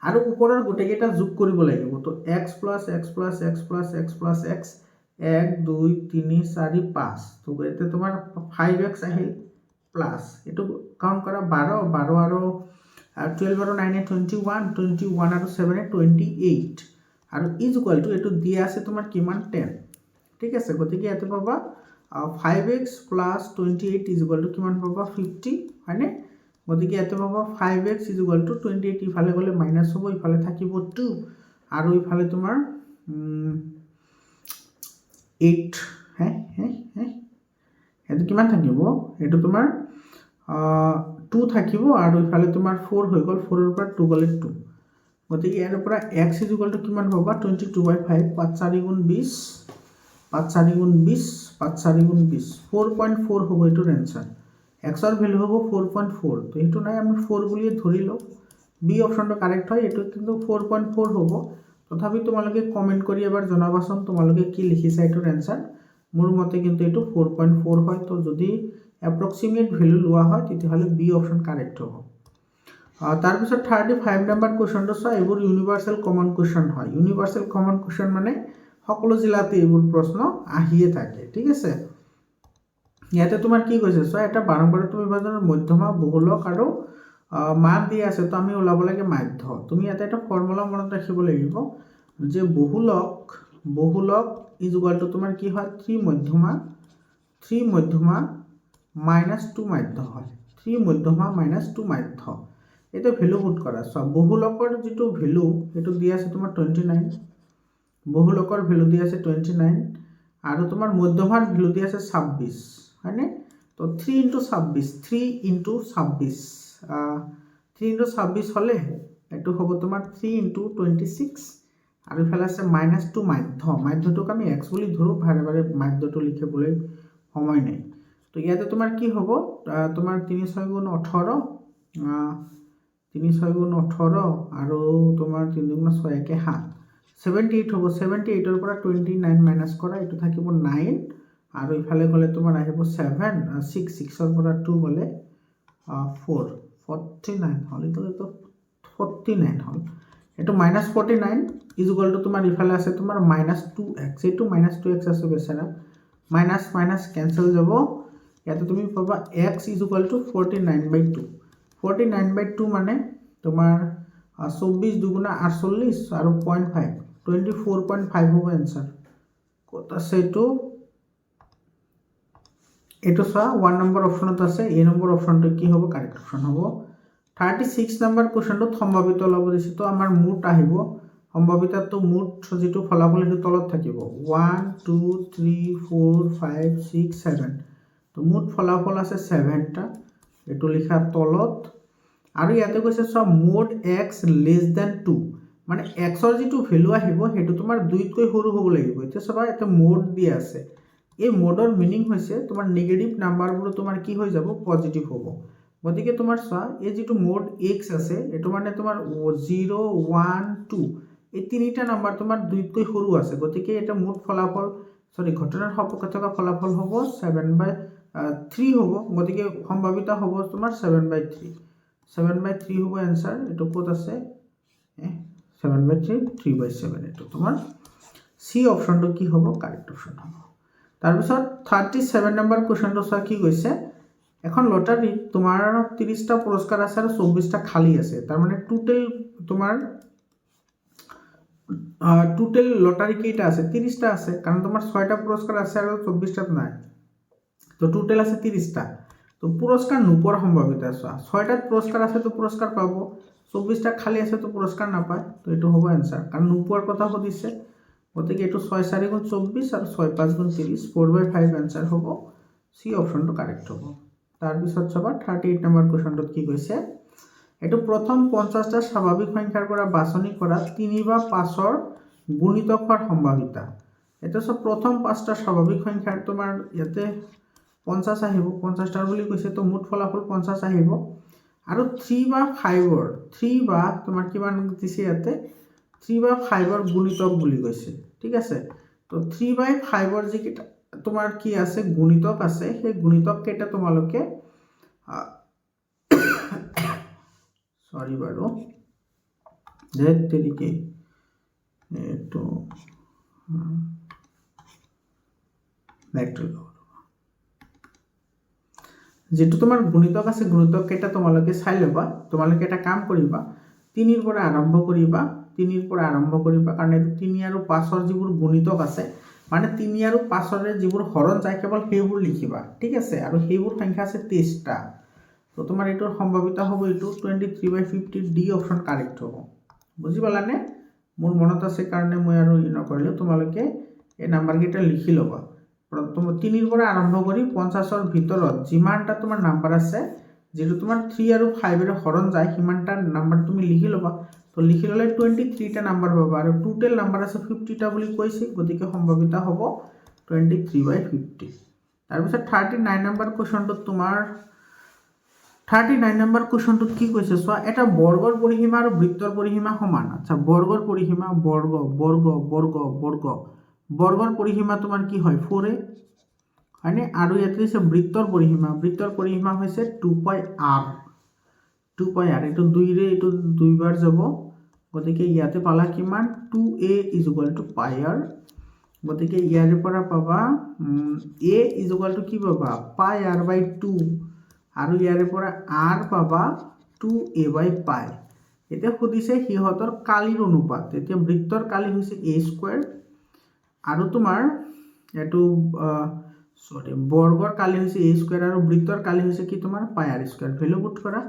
আৰু ওপৰৰ গোটেইকেইটা যোগ কৰিব লাগিব। তো x plus x plus x plus x plus x 1 2 3 4 5। তো এতিয়া তোমাৰ 5x আহিল প্লাছ এইটো কাউণ্ট কৰা 12 12 আৰু 12 আৰু 9 21 21 আৰু 7 28 আৰু ইজ ইকুৱেল টু এইটো দিয়া আছে তোমাৰ কিমান, 10, ঠিক আছে। গতিকে ইয়াতে পাবা 5x plus 28 is equal two কিমান পাবা, 50, হয়নে। গতিকে ইয়াতে পাবা 5x ইজ ইকুৱেল টু 28, ইফালে গ'লে মাইনাছ হ'ব, ইফালে থাকিব 2 আৰু ইফালে তোমাৰ 8, এইটো কিমান থাকিব, এইটো তোমাৰ 2 থাকিব আৰু ইফালে তোমাৰ 4 হৈ গ'ল, 4ৰ পৰা 2 গ'লে 2। গতিকে ইয়াৰ পৰা x ইজ ইকুৱেল টু কিমান পাবা, 22/5, 5 4 গুণ 20, 5 4 গুণ 20, 5 4 গুণ 20, 4.4 হ'ব এইটোৰ এনচাৰ। এক্সৰ ভেলু হ'ব 4.4, তো এইটো নাই আমি 4 বুলিয়ে ধৰি লওঁ, বি অপশ্যনটো কাৰেক্ট হয়। এইটো কিন্তু 4.4 হ'ব। তথাপি তোমালোকে কমেণ্ট কৰি এবাৰ জনাবাচোন তোমালোকে কি লিখিছা এইটোৰ এনচাৰ। মোৰ মতে কিন্তু এইটো 4.4 হয়। তো যদি এপ্ৰক্সিমেট ভেলু লোৱা হয় তেতিয়াহ'লে বি অপশ্যন কাৰেক্ট হ'ব। তাৰপিছত 35 নম্বৰ কুৱেশ্যনটো চোৱা, এইবোৰ ইউনিভাৰ্চেল কমন কুৱেশ্যন হয়। ইউনিভাৰ্চেল কমন কুৱেশ্যন মানে সকলো জিলাতে এইবোৰ প্ৰশ্ন আহিয়ে থাকে, ঠিক আছে। ইয়াতে তোমাৰ কি কৈছে চোৱা, এটা বাৰম্বাৰত্ব বিভাজনৰ মধ্যমা, বহুলক আৰু মান দিয়া আছে। তো আমি ওলাব লাগে মাধ্য। তুমি ইয়াতে এটা ফৰ্মুলা মনত ৰাখিব লাগিব যে বহুলক ইজ ইকুৱেল টু তোমাৰ কি হয়, 3 মধ্যমা মাইনাছ 2 মাধ্য হয়, 3 মধ্যমা মাইনাছ 2 মাধ্য। এটা ভেলু পুট কৰা। চোৱা, বহুলকৰ যিটো ভেলু সেইটো দিয়া আছে তোমাৰ 29, বহুলকৰ ভেলু দিয়া আছে 29 আৰু তোমাৰ মধ্যমাৰ ভেলু দিয়া আছে 26, হয়নে। তো 3 × 26, 3 × 26 হ'লে এইটো হ'ব তোমাৰ 3 × 26 আৰু ইফালে আছে মাইনাছ 2 মাধ্যটোক আমি এক্স বুলি ধৰোঁ, বাৰে বাৰে মাধ্যটো লিখিবলৈ সময় নাই। তো ইয়াতে তোমাৰ কি হ'ব, তোমাৰ 3 6 গুণ 18, 3 6 গুণ 18 আৰু তোমাৰ 3 গুণ 6 একে 7, 78 হ'ব। 78ৰ পৰা 29 মাইনাছ কৰা, এইটো থাকিব 9 আৰু ইফালে গ'লে তোমাৰ আহিব 7, 6ৰ পৰা 2 গ'লে 4, 49 হ'ল। এইটো 49 হ'ল। এইটো মাইনাছ 49 ইজ ইকুৱেল টু তোমাৰ ইফালে আছে তোমাৰ মাইনাছ 2x, এইটো মাইনাছ 2x আছে বেচেৰা, মাইনাছ মাইনাছ কেঞ্চেল যাব। ইয়াতে তুমি পাবা x ইজ ইকুৱেল টু 49/2, 49/2 মানে তোমাৰ 24 দুগুণা 48 আৰু 0.5, 24.5 হ'ব এনচাৰ। ক'ত আছে এইটো চোৱা, 1 নম্বৰ অপশ্যনত আছে। এই নম্বৰ অপশ্যনটো কি হ'ব, কাৰেক্ট অপশ্যন হ'ব। 36 নম্বৰ কুৱেশ্যনটোত সম্ভাৱিত ওলাব দিছে। তো আমাৰ মুঠ আহিব, সম্ভাৱিতটো মুঠ যিটো ফলাফল সেইটো তলত থাকিব, 1 2 3 4 5 6 7। তো মুঠ ফলাফল আছে 7টা, এইটো লিখা তলত। আৰু ইয়াতে কৈছে চোৱা, মোড এক্স লেছ দেন 2, মানে এক্সৰ যিটো ভেলু আহিব সেইটো তোমাৰ 2তকৈ সৰু হ'ব লাগিব। এতিয়া চাবা, এটা মোড দিয়া আছে। এই মোডৰ মিনিং হৈছে তোমাৰ নিগেটিভ নাম্বাৰবোৰ তোমাৰ কি হৈ যাব, পজিটিভ হ'ব। গতিকে তোমাৰ চোৱা, এই যিটো মোড এক্স আছে এইটো মানে তোমাৰ 0 1 2 এই তিনিটা নাম্বাৰ তোমাৰ 2তকৈ সৰু আছে। গতিকে এটা মুঠ ফলাফল ঘটনাৰ সপক্ষে থকা ফলাফল হ'ব 7/3 হ'ব। গতিকে সম্ভাৱিত হ'ব তোমাৰ 7/3, 7/3 হ'ব এনচাৰ। এইটো ক'ত আছে, 7/3, 3/7। এইটো তোমাৰ চি অপশ্যনটো কি হ'ব, কাৰেক্ট অপশ্যন হ'ব। তাৰপিছত 37 নম্বৰ কুৱেশ্যনটো চোৱা, কি কৈছে, এখন লটাৰীত তোমাৰ 30টা পুৰস্কাৰ আছে আৰু 24টা খালী আছে। তাৰমানে টোটেল লটাৰী কেইটা আছে, 30টা আছে, কাৰণ তোমাৰ 6টা পুৰস্কাৰ আছে আৰু 24টাত নাই। তো টোটেল আছে 30টা। তো পুৰস্কাৰ নোপোৱাৰ সম্ভাৱিতা চোৱা 6টাত পুরস্কার আছে তো পুরস্কার পাব, 24টা খালি আছে তো পুরস্কার নাপায়। তো এইটো হ'ব এনসার, কারণ নোপোৱাৰ কথা সুধিছে। গতিকে এইটো 6×4 = 24 আৰু 6×5 = 30, 4/5 এনসাৰ হ'ব। সি অপশনটো কাৰেক্ট হ'ব। তাৰপিছত চাবা 38 নম্বৰ কুৱেশ্যনটোত কি কৈছে, এইটো প্ৰথম 50টা স্বাভাৱিক সংখ্যাৰ পৰা বাছনি কৰা 3 বা 5ৰ গুণিতক হোৱাৰ সম্ভাৱিতা। এটা সব প্ৰথম 5টা স্বাভাৱিক সংখ্যাৰ তোমাৰ ইয়াতে 50 আহিব, 50টাৰ বুলি কৈছে তো মুঠ ফলাফল 50 আহিব। আৰু 3 বা 5ৰ 3 বা তোমাৰ কিমান দিছে ইয়াতে 3 বা 5ৰ গুণিতক বুলি কৈছে, ঠিক আছে। তো 3/5ৰ যিকেইটা তোমাৰ কি আছে গুণিতক আছে, সেই গুণিতক কেইটা তোমালোকে সৰি বাৰু ধেত তেৰিকে এইটো যেটো তোমাৰ গুণিতক আছে গুণিতক কেইটা তোমালোকে চাই ল'বা। তোমালোকে এটা কাম কৰিবা, 3ৰ পৰা আৰম্ভ কৰিবা, 3ৰ পৰা আৰম্ভ কৰিবা, কাৰণ এইটো 3 আৰু 5ৰ যিবোৰ গুণিতক আছে, মানে 3 আৰু 5ৰে যিবোৰ হৰণ যায় কেৱল সেইবোৰ লিখিবা, ঠিক আছে। আৰু সেইবোৰ সংখ্যা আছে 23টা। তো তোমাৰ এইটোৰ সম্ভাৱিতা হ'ব এইটো 23/50, ডি অপশন কাৰেক্ট হ'ব। বুজি পালানে? মোৰ মনত আছে কাৰণে মই আৰু নকৰিলোঁ, তোমালোকে এই নাম্বাৰকেইটা লিখি ল'বা। 3ৰ পৰা আৰম্ভ কৰি 50ৰ ভিতৰত যিমানটা তোমাৰ নাম্বাৰ আছে, যেটো তোমাৰ 3 আৰু 5ৰে হৰণ যায় সিমানটা নাম্বাৰ তুমি লিখি ল'বা। তো লিখি ল'লে 23টা নাম্বাৰ পাবা, আৰু টোটেল নাম্বাৰ আছে 50টা বুলি কৈছে, গতিকে সম্ভাৱিতা হ'ব 23/50। তাৰপিছত 39 নম্বৰ কুৱেশ্যনটোত তোমাৰ 39 নম্বৰ কুৱেশ্যনটোত কি কৈছে চোৱা, এটা বৰ্গৰ পৰিসীমা আৰু বৃত্তৰ পৰিসীমা সমান। আচ্ছা, বৰ্গৰ পৰিসীমা বৰ্গ বৰ্গ বৰ্গ বৰ্গ, বৰ্গৰ পৰিসীমা তোমাৰ কি হয় 4a হয়নে? আৰু ইয়াতে আছে বৃত্তৰ পৰিসীমা, বৃত্তৰ পৰিসীমা হৈছে 2πr, 2πr এইটো 2ৰে এইটো 2বাৰ যাব, গতিকে ইয়াতে পালা কিমান 2a = πr। গতিকে ইয়াৰে পৰা পাবা a = কি পাবা πr/2, আৰু ইয়াৰে পৰা r পাবা 2a/π। এতিয়া সুধিছে সিহঁতৰ কালিৰ অনুপাত, এতিয়া বৃত্তৰ কালি হৈছে a², আৰু তোমাৰ এইটো বৰ্গৰ কালি হৈছে a² আৰু বৃত্তৰ কালি হৈছে কি তোমাৰ πr²। ভ্যালু পুট কৰা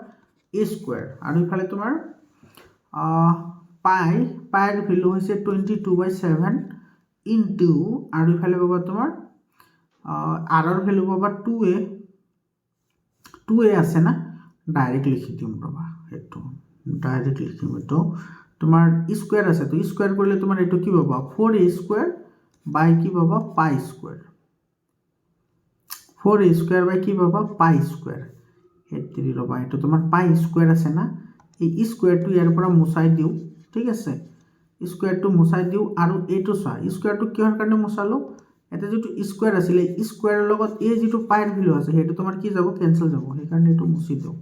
a², আৰু ইফালে তোমাৰ পাইৰ ভ্যালু হৈছে 22/7 ইনটু, আৰু ইফালে পাবা তোমাৰ আৰৰ ভ্যালু পাবা 2a আছে না, ডাইৰেক্ট লিখি দিম ৰবা, এইটো ডাইৰেক্ট লিখিম। এইটো তোমাৰ স্কয়াৰ আছে, তো স্কয়াৰ কৰিলে তোমাৰ এইটো কি পাবা 4a² বাই কি পাবা π², 4a² বাই কি পাবা π²। হেৰি ৰবা, এইটো তোমাৰ π² আছে না, এই স্কয়াৰটো ইয়াৰ পৰা মুছাই দিওঁ, ঠিক আছে। স্কয়াৰটো মুছাই দিওঁ, আৰু এইটো চোৱা স্কয়াৰটো কিহৰ কাৰণে মুছালো, এটা যেটো স্কয়াৰ আছিলে স্কয়াৰৰ লগত এই যেটো পাইৰ ভ্যালু আছে সেইটো তোমাৰ কি যাব কেনসেল যাব, সেইকাৰণে এইটো মুছি দিওঁ,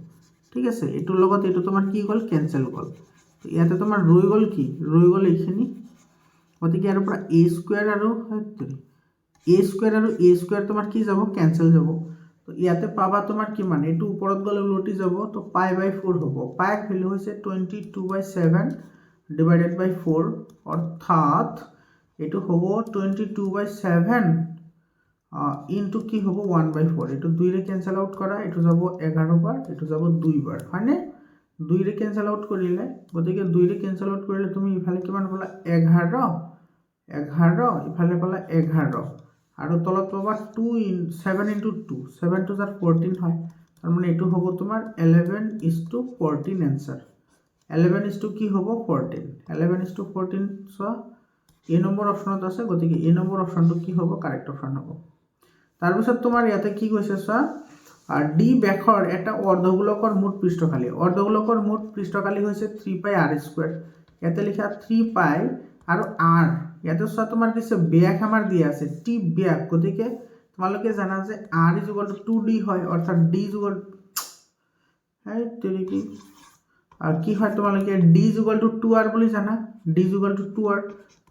ঠিক আছে। এইটোৰ লগত এইটো তোমাৰ কি গ'ল কেনসেল গ'ল। তো ইয়াতে তোমাৰ ৰৈ গ'ল কি, ৰৈ গ'ল এইখিনি। গতিকে ইয়াৰ পৰা a² আৰু a² তোমাৰ কি যাব কেনসেল যাব। তো ইয়াতে পাবা তোমাৰ কিমান, এইটো ওপৰত গ'লে উলটি যাব, তো π/4 হ'ব। পাইৰ ভ্যালু হৈছে 22/7 ডিভাইডেড বাই 4, অৰ্থাৎ এইটো হ'ব 22/7 ইনটু কি হ'ব 1/4। এইটো 2ৰে কেনসেল আউট কৰা, এইটো যাব 11 বাৰ, এইটো যাব 2 বাৰ, হয়নে? 2ৰে কেনসেল আউট কৰিলে, গতিকে 2ৰে কেনসেল আউট কৰিলে তুমি ইফালে কিমান পালা 11, ইফালে পালা 11, আৰু তলত পাবা 7 × 2, 7 × 2 = 14 হয়। তাৰ মানে এইটো হ'ব তোমাৰ 11:14 এনসাৰ। 11 কি হ'ব 14, 11:14 চোৱা এ নম্বৰ অপশনত আছে, গতিকে এ নম্বৰ অপশনটো কি হ'ব কাৰেক্ট অপশন হ'ব। তাৰপিছত তোমাৰ ইয়াতে কি কৈছে চোৱা, ডি ব্যাসৰ এটা অৰ্ধগোলকৰ মুঠ পৃষ্ঠকালি, অৰ্ধগোলকৰ মুঠ পৃষ্ঠকালি হৈছে 3πr²। ইয়াতে লিখা 3π আৰু r, ইয়াতে চোৱা তোমাৰ দিছে ব্যাস আমাৰ দিয়া আছে টি ব্যাস, গতিকে তোমালোকে জানা যে r = 2d হয়, অৰ্থাৎ d = আৰু কি হয় তোমালোকে d = 2r বুলি জানা, d = 2r,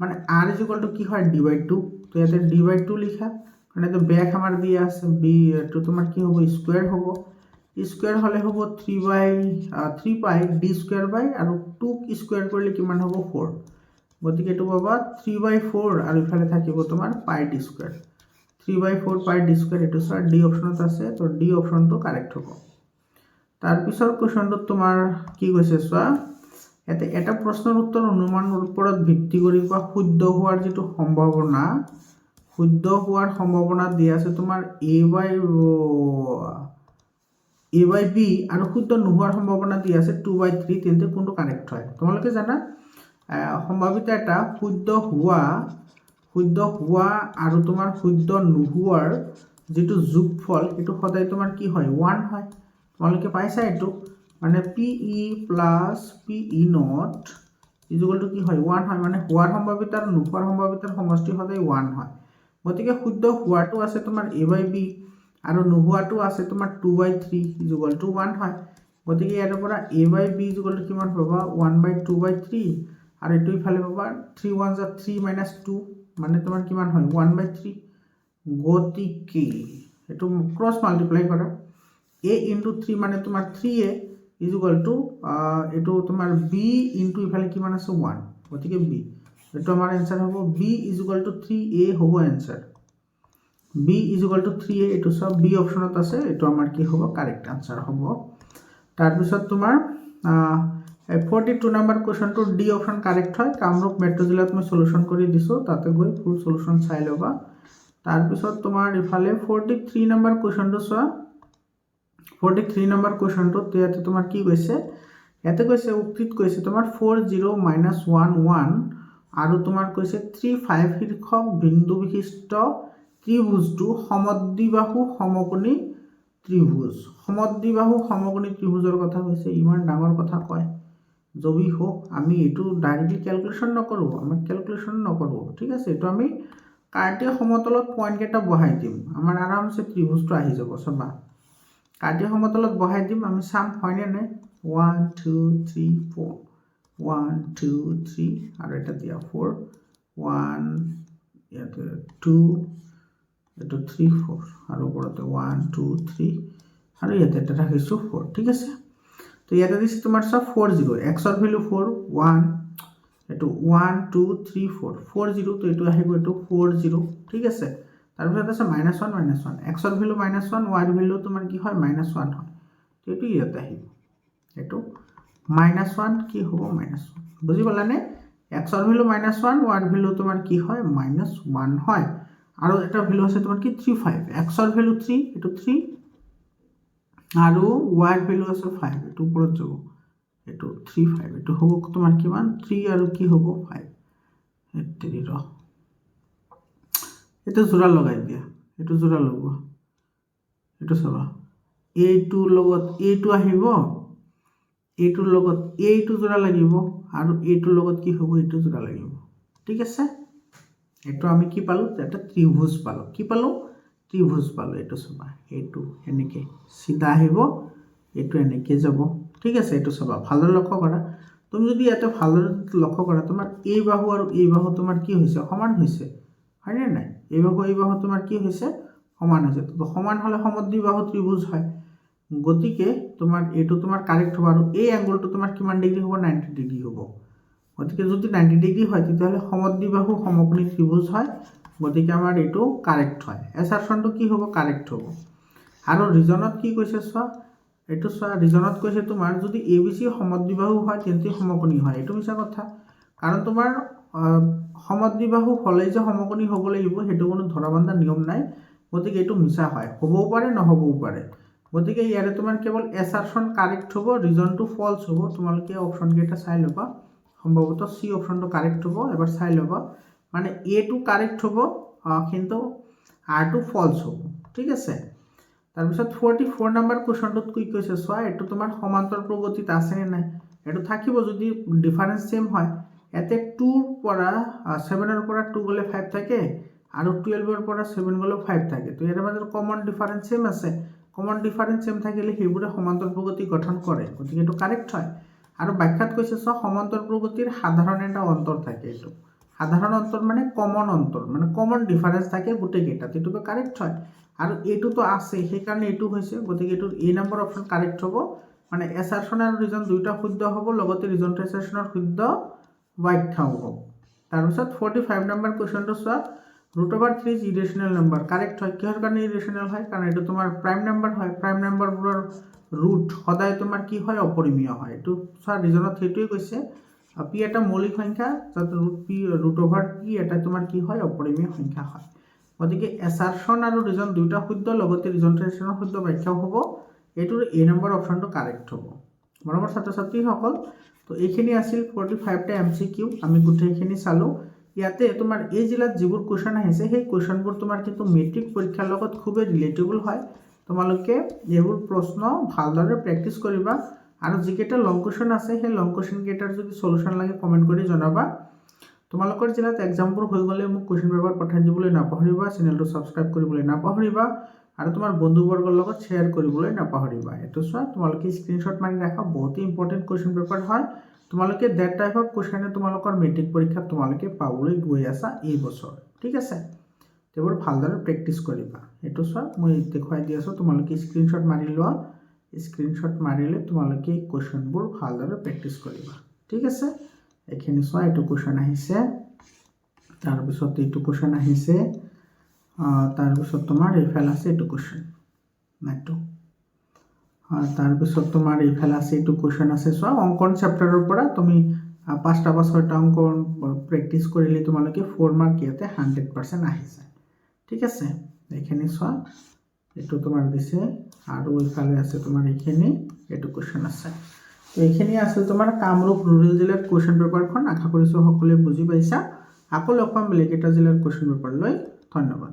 মানে r = কি হয় d/2। তো ইয়াতে d/2 লিখা, মানে তো ব্যাস আমাৰ দিয়া আছে b, তো তোমাৰ কি হ'ব স্কয়াৰ হ'ব, স্কয়াৰ হলে হ'ব 3π d² বাই, আৰু 2 স্কয়াৰ কৰিলে কিমান হ'ব 4, গতিকে এইটো পাবা 3/4, আৰু ইফালে থাকিব তোমাৰ πd²। 3/4 পাই ডি স্কোয়াৰ এইটো চোৱা ডি অপশ্যনত আছে তো ডি অপশ্যনটো কাৰেক্ট হ'ব তাৰপিছৰ কুৱেশ্যনটোত তোমাৰ কি কৈছে চোৱা এটা প্ৰশ্নৰ উত্তৰ অনুমানৰ ওপৰত ভিত্তি কৰি কোৱা শুদ্ধ হোৱাৰ যিটো সম্ভাৱনা শুদ্ধ হোৱাৰ সম্ভাৱনা দিয়া আছে তোমাৰ a/b আৰু শুদ্ধ নোহোৱাৰ সম্ভাৱনা দিয়া আছে 2/3 তেন্তে কোনটো কাৰেক্ট হয় তোমালোকে জানা সম্ভাৱিত এটা শুদ্ধ হোৱা আৰু তোমাৰ শুদ্ধ নোহোৱাৰ যিটো যোগফল সেইটো সদায় তোমাৰ কি হয় 1 হয় তোমালোকে পাইছা এইটো মানে PE plus PE not equal to কি হয় 1 হয় মানে হোৱাৰ সম্ভাৱিত আৰু নোহোৱাৰ সম্ভাৱিতৰ সমষ্টি সদায় 1 হয় গতিকে শুদ্ধ হোৱাটো আছে তোমাৰ a/b আৰু নোহোৱাটো আছে তোমাৰ 2/3 ইকুয়াল টু 1 হয় গতিকে ইয়াৰ পৰা a/b ইকুয়াল টু কিমান পাবা 1/2/3 আৰু এটো ইফালে পাবা 3 1 * 3 - 2 মানে তোমাৰ কিমান হয় 1/3 গতিকে এটো ক্ৰস মাল্টিপ্লাই কৰা a * 3 মানে তোমাৰ 3a ইকুয়াল টু এটো তোমাৰ b * ইফালে কিমান আছে 1 গতিকে b এটো আমাৰ आंसर হ'ব b ইকুয়াল টু 3a হ'ব answer b equal to 3a এটো সব b অপশনত আছে এটো আমাৰ কি হ'ব কাৰেক্ট आंसर হ'ব তাৰ পিছত তোমাৰ 42 নম্বৰ কোৱেশ্চনটো ডি অপশন কাৰেক্ট হয় কামৰূপ মেট্ৰ' জিলাত মই সলিউশন কৰি দিছো তাতে গৈ ফুল সলিউশন চাই লবা তাৰ পিছত তোমাৰ ইফালে 43 নম্বৰ কোৱেশ্চনটো চোৱা 43 নম্বৰ কোৱেশ্চনটো ইয়াতে তোমাৰ কি কৈছে ইয়াতে কৈছে উক্তিত কৈছে তোমাৰ 40 - 11 আৰু তোমাৰ কৈছে 35 শীৰ্ষক বিন্দু বিশিষ্ট ত্ৰিভুজটো সমদ্বিবাহু সমকোণী ত্ৰিভুজ সমদ্বিবাহু সমকোণী ত্ৰিভুজৰ কথা কৈছে ইমান ডাঙৰ কথা কয় যদি হোক আমি এটো ডাইৰেক্টলি ক্যালকুলেশন নকৰো আমি ক্যালকুলেশন নকৰো ঠিক আছে এটো আমি কাৰ্টীয় সমতলত পয়েন্ট কেটা বহাই দিম আমাৰ আৰামসে ত্ৰিভুজটো আহি যাব সবা কাৰ্টীয় সমতলত বহাই দিম আমি সাম হয়নে নাই 1 2 3 4 1 2 3 আৰু এটা দিয়া 4 1 ইয়াতে 2 এটো 3 4 আৰু ওপৰতে 1 2 3 আৰু ইয়াতে এটা ৰাখিছো 4 ঠিক আছে তো ইয়াতে দিছে তোমাৰ সব 40 x ৰ ভ্যালু 4 1 এটো 1 2 3 4 40 তো এটো আহিব এটো 40 ঠিক আছে তাৰ পিছত আছে -1 -1 x ৰ ভ্যালু -1 y ৰ ভ্যালু তোমাৰ কি হয় -1 হয় তো এটো ইয়াতে আহিব এটো -1 কি হ'ব -1 বুজি পালানে x ৰ ভ্যালু -1 y ৰ ভ্যালু তোমাৰ কি হয় -1 হয় আৰু এটা ভ্যালু আছে তোমাৰ কি 35 x ৰ ভ্যালু 3 এটো 3 আৰু y ৰ ভ্যালু আছে 5 এটো ওপৰত যাব এটো 35 এটো হ'ব তোমাৰ কিমান 3 আৰু কি হ'ব 5 এটৰি ৰ এটো জোৰা লগাই দিয়া এটো জোৰা লগোৱা এটো চাবা a2 লগত a2 আহিব a2 লগত a2 জোৰা লাগিব আৰু a2 লগত কি হ'ব এটো জোৰা লাগিব ঠিক আছে এটো আমি কি পালো এটা ত্ৰিভুজ পালো কি পালো ত্ৰিভুজ পালো এটো চাবা এটো এনেকে সিধা আহিব এটো এনেকে যাব ঠিক আছে এটো চাবা ভালদৰে লক্ষ্য কৰা তুমি যদি এত ভালদৰে লক্ষ্য কৰা তোমাৰ এই বাহু আৰু এই বাহু তোমাৰ কি হৈছে সমান হৈছে হয়নে নাই এই বাহু তোমাৰ কি হৈছে সমান হৈছে তো সমান হলে সমদ্বিবাহু ত্ৰিভুজ হয় গতিকে তোমাৰ এটো তোমাৰ কাৰেক্ট হ'ব আৰু এই অ্যাঙ্গেলটো তোমাৰ কিমান ডিগ্ৰী হ'ব 90 ডিগ্ৰী হ'ব গতিকে যদি 90 ডিগ্ৰী হয় তেতিয়াহলে সমদ্বিবাহু সমকোণী ত্ৰিভুজ হয় গতিকে আমাৰ এটো কাৰেক্ট হয় এসাৰশনটো কি হ'ব কাৰেক্ট হ'ব আৰু ৰিজনত কি কৈছে চোৱা এটো চোৱা ৰিজনত কৈছে তোমাৰ যদি ABC সমদ্বিবাহু হয় তেন্তে সমকোণী হয় এটো মিছা কথা কাৰণ তোমাৰ সমদ্বিবাহু হলে যে সমকোণী হ'ব লাগিব হেতু কোনো ধৰাবন্ধা নিয়ম নাই গতিকে এটো মিছা হয় হ'বও পাৰে নহবও পাৰে গতিকে ইয়াৰে তোমাৰ কেৱল এসাৰশন কাৰেক্ট হ'ব ৰিজনটো ফলস হ'ব তোমালোকে অপচন কেটা চাই লবা সম্ভৱত সি অপচনটো কাৰেক্ট হ'ব এবাৰ চাই লবা মানে এ টু কাৰেক্ট হ'ব কিন্তু আৰ টু ফলস হ'ব ঠিক আছে তাৰ পিছত 44 নম্বৰ কোৱেশ্চনটোত কি কৈছে চোৱা এটো তোমাৰ সমান্তৰ প্ৰগতিত আছে নে নাই এটো থাকিব যদি ডিফাৰেন্স সেম হয় এতে 2 ৰ পৰা 7 ৰ পৰা 2 গলে 5 থাকে আৰু 12 ৰ পৰা 7 গলে 5 থাকে তো এৰ মাজৰ কমন ডিফাৰেন্স সেম আছে কমন ডিফাৰেন্স সেম থাকিলে হেবুৰে সমান্তৰ প্ৰগতি গঠন কৰে গতিকে এটো কাৰেক্ট হয় আৰু ব্যাখ্যাত কৈছে চোৱা সমান্তৰ প্ৰগতিৰ সাধাৰণ এটা অন্তৰ থাকে এটো সাধাৰণ অন্তৰ মানে কমন ডিফাৰেন্স থাকে গুটে কেটা এটো তো কাৰেক্ট হয় আৰু এটো তো আছে সেই কাৰণে এটো হৈছে গতিকে এটো এ নম্বৰ অপচন কাৰেক্ট হ'ব মানে এসাৰশন আৰু ৰিজন দুইটা শুদ্ধ হ'ব লগতে ৰিজনটো এসাৰশনৰ শুদ্ধ ব্যাখ্যা হ'ব তাৰ পিছত 45 নম্বৰ কোৱেশ্চনটো চোৱা √3 ইজ ইৰেশ্যনেল নাম্বাৰ কাৰেক্ট হয় কিহৰ কাৰণে ইৰেশ্যনেল হয় কাৰণ এইটো তোমাৰ প্ৰাইম নাম্বাৰ হয় প্ৰাইম নাম্বাৰবোৰৰ ৰুট সদায় তোমাৰ কি হয় অপৰিমেয় হয় এইটো চোৱা ৰিজনত সেইটোৱে কৈছে পি এটা মৌলিক সংখ্যা যাতে √p এটা তোমাৰ কি হয় অপৰিমেয় সংখ্যা হয় গতিকে এছাৰশ্যন আৰু ৰিজন দুইটা শুদ্ধ লগতে ৰিজনেশ্যনৰ শুদ্ধ ব্যাখ্যাও হ'ব এইটোৰ এ নম্বৰ অপশ্যনটো কাৰেক্ট হ'ব মৰমৰ ছাত্ৰ ছাত্ৰীসকল তো এইখিনি আছিল 45টা MCQ আমি গোটেইখিনি চালোঁ ইয়াতে তোমাৰ এই জিলাত যিবোৰ কুৱেশ্যন আহিছে সেই কুৱেশ্যনবোৰ তোমাৰ কিন্তু মেট্ৰিক পৰীক্ষাৰ লগত খুবেই ৰিলেটেবল হয় তোমালোকে এইবোৰ প্ৰশ্ন ভালদৰে প্ৰেক্টিছ কৰিবা আৰু যিকেইটা লং কুৱেশ্যন আছে সেই লং কুৱেশ্যন কেইটাৰ যদি সলিউশন লাগে কমেন্ট কৰি জনাবা তোমালোকৰ জিলাত এক্সামবোৰ হৈ গ'লে মোক কুৱেশ্যন পেপাৰ পঠাই দিবলৈ নাপাহৰিবা চেনেলটো সাবস্ক্ৰাইব কৰিবলৈ নাপাহৰিবা আৰু তোমাৰ বন্ধুবৰ্গৰ লগত শ্বেয়াৰ কৰিবলৈ নাপাহৰিবা এটো চোৱা তোমালোকে স্ক্ৰীনশ্বট মাৰি ৰাখা বহুত ইম্পৰ্টেন্ট কুৱেশ্যন পেপাৰ হয় তোমালোকে দ্যাট টাইপ অফ কুৱেশ্যনে তোমালোকৰ মেট্ৰিক পৰীক্ষাত তোমালোকে পাবলৈ গৈ আছা এই বছৰ ঠিক আছে তেবোৰ ভালদৰে প্ৰেক্টিছ কৰিবা এটো চোৱা মই দেখুৱাই দি আছো তোমালোকে স্ক্ৰীনশ্বট মাৰি লোৱা স্ক্ৰীনশ্বট মাৰিলে তোমালোকে কুৱেশ্যনবোৰ ভালদৰে প্ৰেক্টিছ কৰিবা ঠিক আছে এখিনি চোৱা এটো কুৱেশ্যন আহিছে তাৰ পিছত এইটো কুৱেশ্যন আহিছে তাৰ পিছত তোমাৰ এইফাল আছে এইটো কুৱেশ্যন নাইটো তাৰ পিছত তোমাৰ এইফাল আছে এইটো কুৱেশ্যন আছে চোৱা অংকন চেপ্টাৰৰ পৰা তুমি 5টা বা 6টা অংকন প্ৰেক্টিছ কৰিলে তোমালোকে 4 মাৰ্ক ইয়াতে 100% আহি যায় ঠিক আছে এখিনি চোৱা এটো তোমাৰ দিছে আৰু এইফালে আছে তোমাৰ এইখিনি এটো কুৱেশ্যন আছে তো এইখিনি আছে তোমাৰ কামৰূপ ৰুৰাল জিলাৰ কুৱেশ্যন পেপাৰখন আশা কৰিছো সকলোৱে বুজি পাইছা আকৌ লগ পাম বেলেগ এটা জিলাৰ কুৱেশ্যন পেপাৰ লৈ ধন্যবাদ